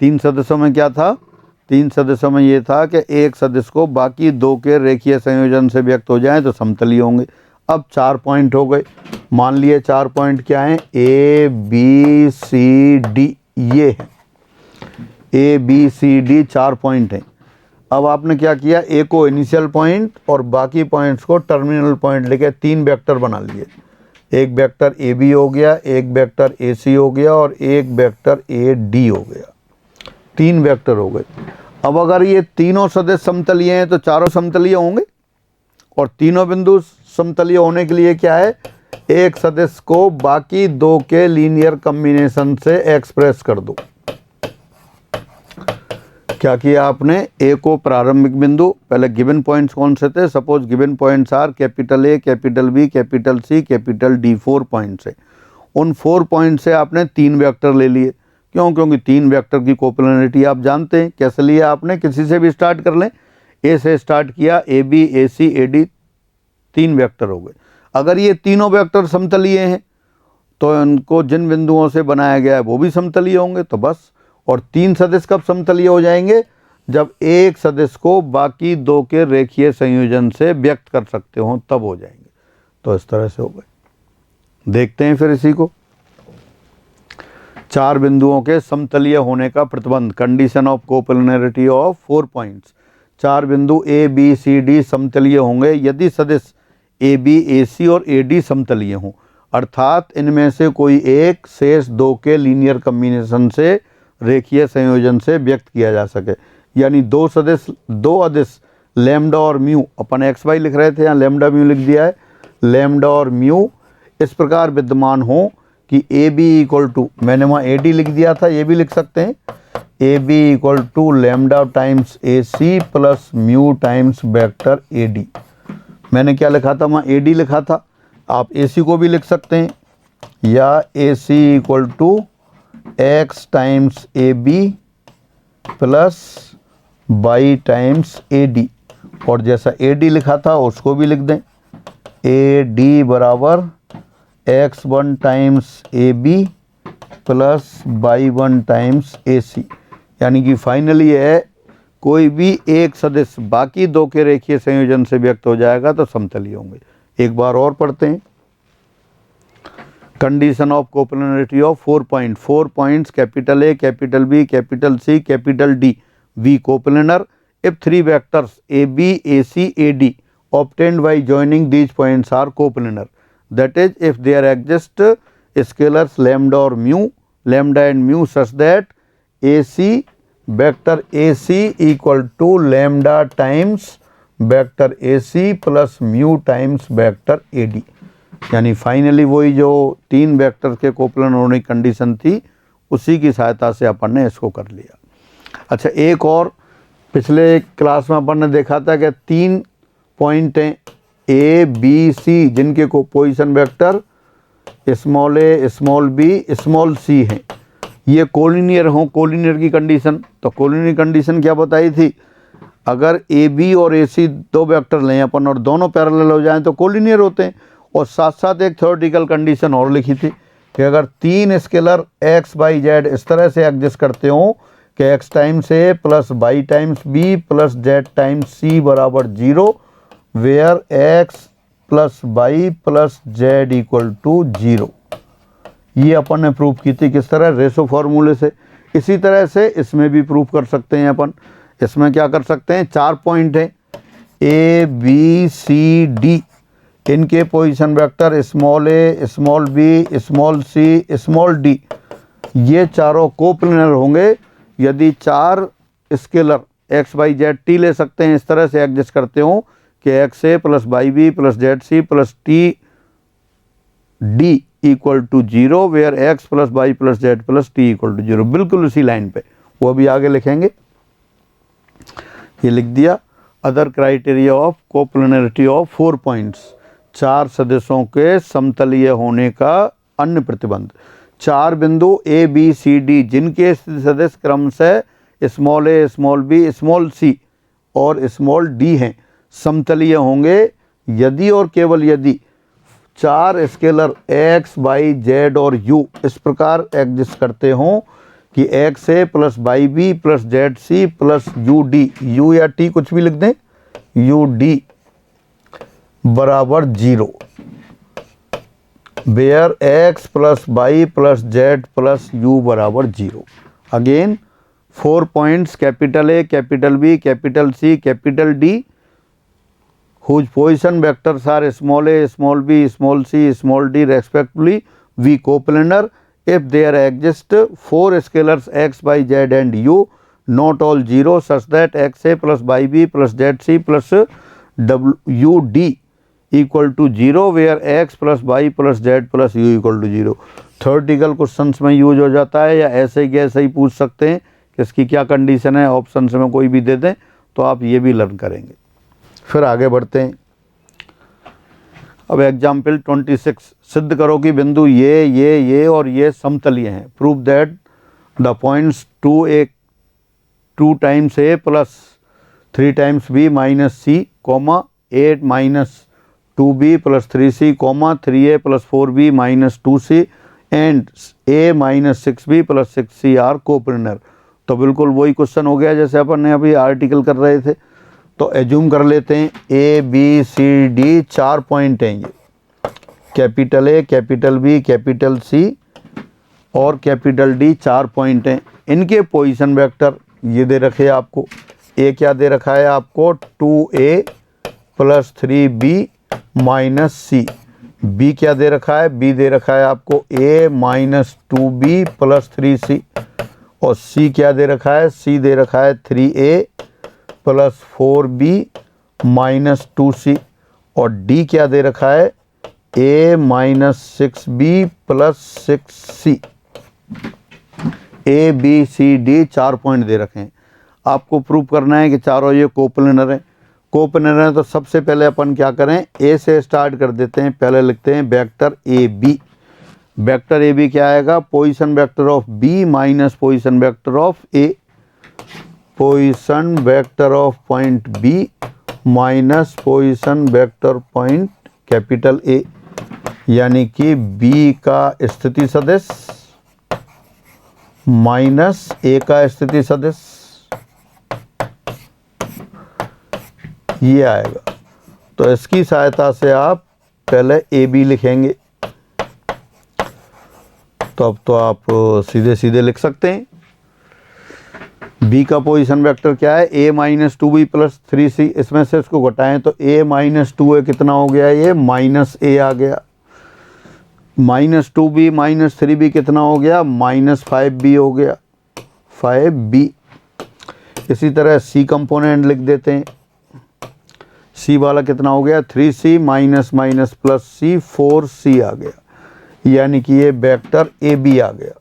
3 सदस्यों में क्या था, 3 सदस्यों में ये था कि एक सदस्य को बाकी दो के रेखीय संयोजन से व्यक्त हो जाए तो समतलीय होंगे। अब 4 पॉइंट हो गए, मान लिए 4 पॉइंट क्या हैं, a b c d, ये है a b c d 4 point हैं। अब आपने क्या किया, ए को इनिशियल पॉइंट और बाकी पॉइंट्स को टर्मिनल पॉइंट लेके 3 वेक्टर बना लिए। एक वेक्टर ए बी हो गया, एक वेक्टर ए सी हो गया और एक वेक्टर ए डी हो गया, 3 वेक्टर हो गए। अब अगर ये तीनों सदस्य समतलीय हैं तो चारों समतलीय होंगे, और तीनों बिंदु समतलीय होने के लिए क्या है, एक सदस्य को बाकी दो के लीनियर कॉम्बिनेशन से एक्सप्रेस कर दो। क्या किया आपने, ए को प्रारंभिक बिंदु, पहले गिवन पॉइंट्स कौन से थे, suppose given points are capital A, capital B, capital C, capital D, 4 points है। उन 4 पॉइंट से आपने 3 वेक्टर ले लिए। क्यों, क्योंकि 3 वेक्टर की कोप्लेनरिटी आप जानते हैं। कैसे लिया आपने, किसी से भी स्टार्ट कर लें, ए से स्टार्ट किया, A B A C A D, 3 vector हो गए। अगर ये तीनों वेक्टर समतलीय हैं तो उनको जिन बिंदुओं से बनाया गया है वो भी समतलीय होंगे, तो बस। और 3 सदस्य कब समतलीय हो जाएंगे, जब एक सदस्य को बाकी दो के रेखीय संयोजन से व्यक्त कर सकते हो तब हो जाएंगे। तो इस तरह से हो गए। देखते हैं फिर इसी को, 4 बिंदुओं के समतलीय होने का प्रतिबंध, condition of coplanarity of 4 points. 4 बिंदु ए बी सी डी समतलीय होंगे यदि सदस्य ए बी ए सी और ए डी समतलीय हों, अर्थात इनमें से कोई एक शेष दो के लीनियर कॉम्बिनेशन से रेखीय संयोजन से व्यक्त किया जा सके। यानी दो अदिश लैम्डा और म्यू, अपन एक्स वाई लिख रहे थे, यहाँ लैम्डा म्यू लिख दिया है, लैम्डा और म्यू इस प्रकार विद्यमान हो कि ए बी इक्वल टू, मैंने वहाँ ए डी लिख दिया था, ये भी लिख सकते हैं, A B equal to lambda times A C plus mu times vector A D. मैंने क्या लिखा था वहाँ, ए डी लिखा था, आप ए सी को भी लिख सकते हैं, या A C equal to x times A B plus by times A D, और जैसा ए डी लिखा था उसको भी लिख दें, ए डी बराबर X one times A B plus Y one times A C. यानी कि फाइनली है कोई भी एक सदिश बाकी दो के रेखीय संयोजन से व्यक्त हो जाएगा तो समतलीय होंगे। एक बार और पढ़ते हैं। Condition of coplanarity of 4 points capital A, capital B, capital C, capital D be coplanar if 3 vectors a b a c a d obtained by joining these points are coplanar, that is if there exist scalars lambda or mu, lambda and mu such that ac vector ac equal to lambda times vector ac plus mu times vector ad। यानी finally वही जो 3 vector के coplanar होने की condition थी उसी की सहायता से अपन ने इसको कर लिया। अच्छा, एक और पिछले क्लास में अपन ने देखा था कि 3 पॉइंट हैं ए बी सी जिनके को position vector small a small b small सी हैं, ये कोलिनियर हों, कोलिनियर की कंडीशन। तो कोलिनियर कंडीशन क्या बताई थी, अगर ए बी और ए सी 2 वेक्टर लें अपन और दोनों पैरेलल हो जाएं तो कोलिनियर होते हैं। और साथ साथ एक थ्योरेटिकल कंडीशन और लिखी थी कि अगर 3 स्केलर एक्स वाई जेड इस तरह से एग्जिस्ट करते हों कि एक्स टाइम्स ए plus Y times B plus Z times C बराबर 0, where x plus Y plus Z equal to 0। ये अपन ने प्रूफ की थी, किस तरह, रेशो फार्मूले से। इसी तरह से इसमें भी प्रूफ कर सकते हैं अपन। इसमें क्या कर सकते हैं, 4 पॉइंट हैं ए बी सी डी, इनके position vector small a small b small c small d, ये चारों कोप्लेनर होंगे यदि 4 scalar x y z t ले सकते हैं, इस तरह से एडजस्ट करते हो कि x a plus y b plus z c plus t d equal to 0, where x plus Y plus z plus t equal to 0। बिल्कुल उसी लाइन पे, वो अभी आगे लिखेंगे। ये लिख दिया। Other criteria of coplanarity of 4 points, 4 सदिशों के समतलीय होने का अन्य प्रतिबंध। 4 बिंदु ए बी सी डी जिनके सदिश क्रमशः small a small b small सी और स्मॉल डी हैं, समतलीय होंगे यदि और केवल यदि 4 स्केलर एक्स वाई जेड और यू इस प्रकार एग्जिस्ट करते हों कि x a plus y b plus z c plus u d, u या टी कुछ भी लिख दें, यू डी बराबर 0, where x plus Y plus z plus u बराबर 0। Again 4 points capital A capital B capital C capital D whose position vectors are small a small b small c small d respectively we coplanar if there exist 4 scalars x y z and u not all 0 such that x a plus y b plus z c plus w d equal to 0 where x plus y plus z plus u equal to 0। Theoretical questions में use हो जाता है, या ऐसे ही ऐसे ही पूछ सकते हैं कि इसकी क्या कंडीशन है, ऑप्शन में कोई भी दे दें तो आप ये भी लर्न करेंगे। फिर आगे बढ़ते हैं। अब एग्जाम्पल 26, सिद्ध करो कि बिंदु ये और ये समतलीय हैं। Prove that the points 2 times A plus 3 times b minus c comma 8 minus 2b plus 3c comma 3a plus 4b minus 2c and a minus 6b plus 6c are coplanar. तो बिल्कुल वही क्वेश्चन हो गया जैसे अपन ने अभी article कर रहे थे। तो एज्यूम कर लेते हैं A B C D 4 point हैं, ये capital A capital B capital C और कैपिटल डी 4 पॉइंट हैं। इनके पोजीशन वेक्टर ये दे रखे हैं आपको। ए क्या दे रखा है आपको, 2a प्लस 3b माइनस सी। बी क्या दे रखा है, बी दे रखा है आपको a minus 2b plus 3c। और सी क्या दे रखा है, सी दे रखा है 3a प्लस 4b -2c और d क्या दे रखा है a -6b plus 6c। a b c d 4 point दे रखे हैं। आपको प्रूव करना है कि चारों ये कोप्लेनर हैं। कोप्लेनर हैं तो सबसे पहले अपन क्या करें, a से स्टार्ट कर देते हैं। पहले लिखते हैं vector A B. Vector A B क्या आएगा, position vector of B minus position vector of A, position vector of point B minus position vector point capital A, यानी कि बी का स्थिति सदिश माइनस ए का स्थिति सदिश, ये आएगा। तो इसकी सहायता से आप पहले ए बी लिखेंगे। तो अब तो आप सीधे सीधे लिख सकते हैं। बी का पोजीशन वेक्टर क्या है, a -2b प्लस 3c। इसमें से इसको घटाएं तो a -2a कितना हो गया, ये -a आ गया। -2b -3b कितना हो गया, -5b हो गया, 5b। इसी तरह c कंपोनेंट लिख देते हैं। c वाला कितना हो गया, 3c minus minus plus c 4c आ गया, यानी कि ये वेक्टर ए बी आ गया।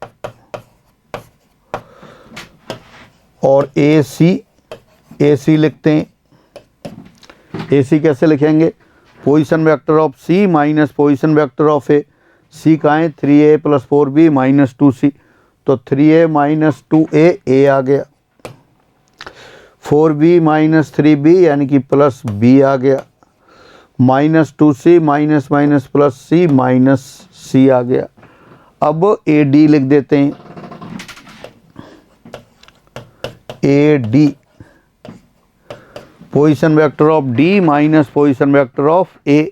और ए सी लिखते हैं। ए सी कैसे लिखेंगे, position vector of C minus position vector of A. C का है 3a plus 4b minus 2c, तो 3a माइनस 2a ए आ गया। 4b माइनस 3b यानी कि प्लस b आ गया, minus 2c minus minus plus c minus c आ गया। अब A D लिख देते हैं। A D position vector of D minus position vector of A.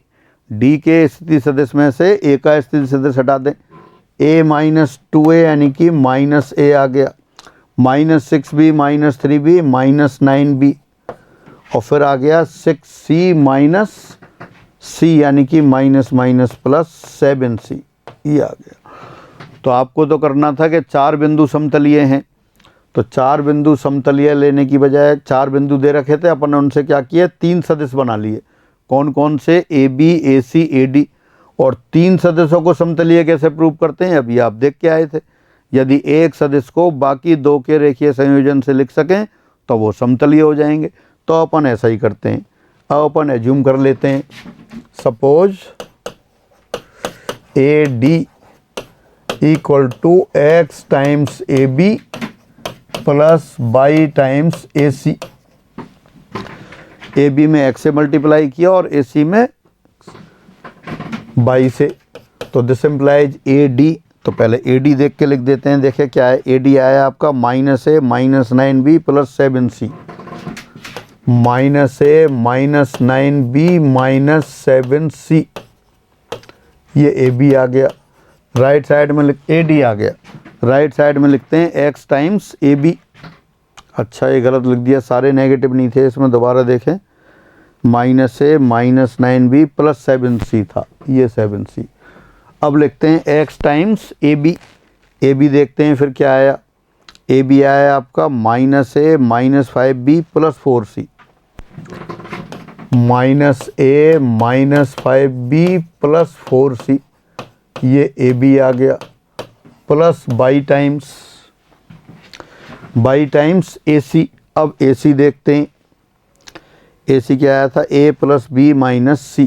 D के स्थिति सदिश में से ए का स्थिति सदिश हटा दें, ए -2a यानी कि -a आ गया, -6b -3b -9b, और फिर आ गया 6c माइनस c यानी कि माइनस माइनस प्लस 7c, ये आ गया। तो आपको तो करना था कि 4 बिंदु समतलीय हैं, तो 4 बिंदु समतलीय लेने की बजाय 4 बिंदु दे रखे थे, अपन ने उनसे क्या किया, 3 सदिश बना लिए। कौन कौन से, ए B A C A D. और 3 सदिशों को समतलीय कैसे प्रूव करते हैं, अभी आप देख के आए थे। यदि एक सदिश को बाकी 2 के रेखीय संयोजन से लिख सकें तो वो समतलीय हो जाएंगे। तो अपन ऐसा ही करते हैं। अब अपन एज्यूम कर लेते हैं, suppose A D equal to x times A B plus by times A C. A B में x से मल्टीप्लाई किया और ए सी में बाई से, तो दिस इम्प्लाइज ए डी। तो पहले ए डी देख के लिख देते हैं। देखिए क्या है, ए डी आया आपका -a -9b plus 7c, -a -9b -7c, ये ए बी आ गया। राइट साइड में ए डी आ गया, राइट साइड में लिखते हैं x टाइम्स ए बी। अच्छा ये गलत लिख दिया, सारे नेगेटिव नहीं थे इसमें, दोबारा देखें, -a -9b प्लस 7c था, ये 7c। अब लिखते हैं x times A B. A B देखते हैं फिर क्या आया, ए बी आया आपका -a -5b plus 4c, -a -5b plus 4c, ये ए बी आ गया, प्लस बाई टाइम्स ए सी। अब ए सी देखते हैं, ए सी क्या आया था, a plus B minus C,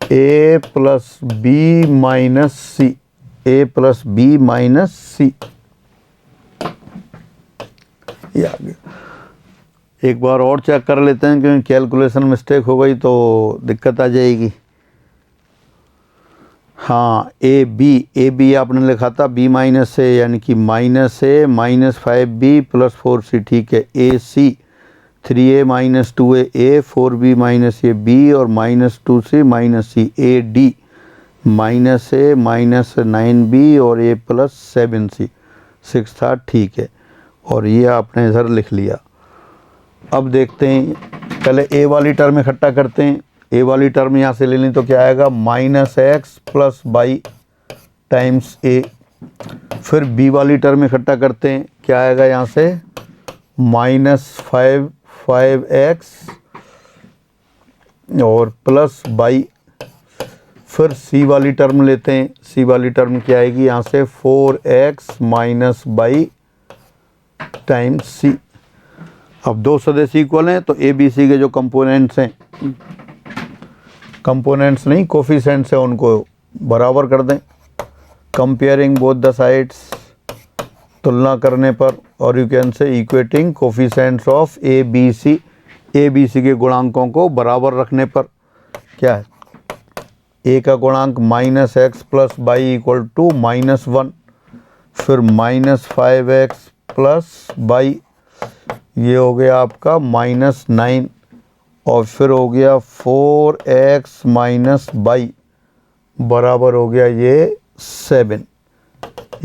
a plus B minus C, a plus B minus C, ये आ गया। एक बार और चेक कर लेते हैं, क्योंकि कैलकुलेशन मिस्टेक हो गई तो दिक्कत आ जाएगी। हाँ, ए बी आपने लिखा था b माइनस ए यानी कि -a -5b प्लस 4c, ठीक है। ए सी 3a -2a a 4b -a b और -2c -c, A D -a -9b और a प्लस 7c, 6 था, ठीक है। और ये आपने इधर लिख लिया। अब देखते हैं, पहले a वाली टर्म इकट्ठा करते हैं। ए वाली टर्म यहाँ से ले लें तो क्या आएगा, -x प्लस बाई टाइम्स ए। फिर बी वाली टर्म इकट्ठा करते हैं, क्या आएगा यहाँ से, 5x और प्लस बाई, फिर c वाली टर्म लेते हैं। c वाली टर्म क्या आएगी यहाँ से 4x minus by times c। अब दो सदिश इक्वल हैं तो ए बी सी के जो कंपोनेंट्स हैं, कंपोनेंट्स नहीं कोफिशिएंट्स हैं, उनको बराबर कर दें। कंपेयरिंग बोथ द साइड्स, तुलना करने पर, और you can say equating coefficients of a B c, A B c के गुणांकों को बराबर रखने पर क्या है, ए का गुणांक minus x plus y equal to -1, फिर -5x प्लस बाई, ये हो गया आपका -9, और फिर हो गया 4x माइनस बाई बराबर हो गया ये 7।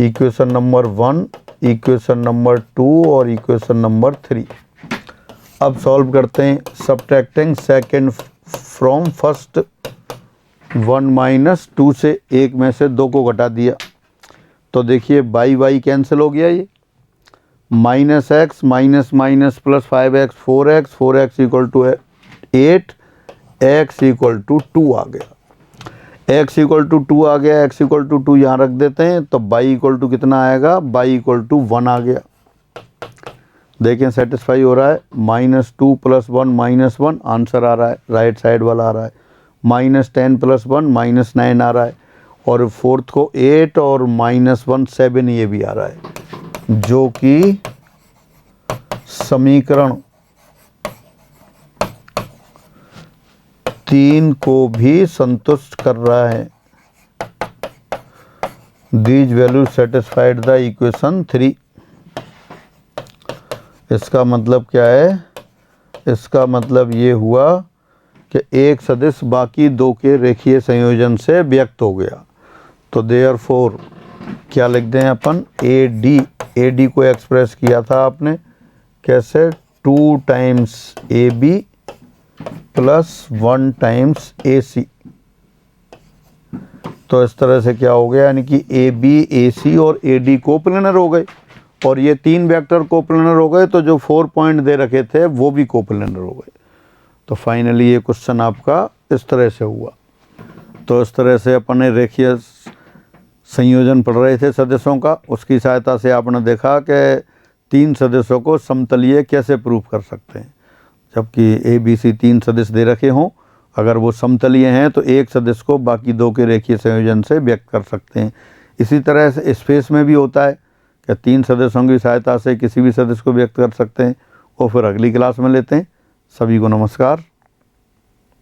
इक्वेशन नंबर 1, इक्वेशन नंबर 2 और इक्वेशन नंबर 3। अब सॉल्व करते हैं। सब्ट्रैक्टिंग सेकंड फ्रॉम फर्स्ट, 1 - 2 से एक में से 2 को घटा दिया तो देखिए बाई बाई कैंसिल हो गया, ये -x minus minus plus 5x 4x, 4x equal to 8, x equal to 2 आ गया। x इक्वल टू 2 आ गया, x इक्वल टू 2 यहाँ रख देते हैं तो y इक्वल टू कितना आएगा, y इक्वल टू 1 आ गया। देखें सेटिस्फाई हो रहा है। -2 + 1 -1 आंसर आ रहा है, राइट साइड वाला आ रहा है। -10 + 1 -9 आ रहा है, और फोर्थ को 8 और -1 7 ये भी आ रहा है, जो कि समीकरण 3 को भी संतुष्ट कर रहा है। These value satisfied the equation 3। इसका मतलब क्या है, इसका मतलब ये हुआ कि एक सदिश बाकी दो के रेखीय संयोजन से व्यक्त हो गया। तो देयरफॉर क्या लिख दें अपन, ए डी को एक्सप्रेस किया था आपने कैसे, 2 times A B plus 1 times A C. तो इस तरह से क्या हो गया, यानी कि ए बी ए सी और ए डी कोप्लेनर हो गए, और ये 3 वेक्टर कोप्लेनर हो गए, तो जो 4 पॉइंट दे रखे थे वो भी कोप्लेनर हो गए। तो फाइनली ये क्वेश्चन आपका इस तरह से हुआ। तो इस तरह से अपने रेखीय संयोजन पढ़ रहे थे सदिशों का, उसकी सहायता से आपने देखा कि 3 सदिशों को समतलीय कैसे प्रूफ कर सकते हैं। जबकि ए बी सी 3 सदिश दे रखे हों, अगर वो समतलीय हैं तो एक सदिश को बाकी दो के रेखीय संयोजन से व्यक्त कर सकते हैं। इसी तरह से स्पेस में भी होता है कि 3 सदिशों की सहायता से किसी भी सदिश को व्यक्त कर सकते हैं। वो फिर अगली क्लास में लेते हैं। सभी को नमस्कार।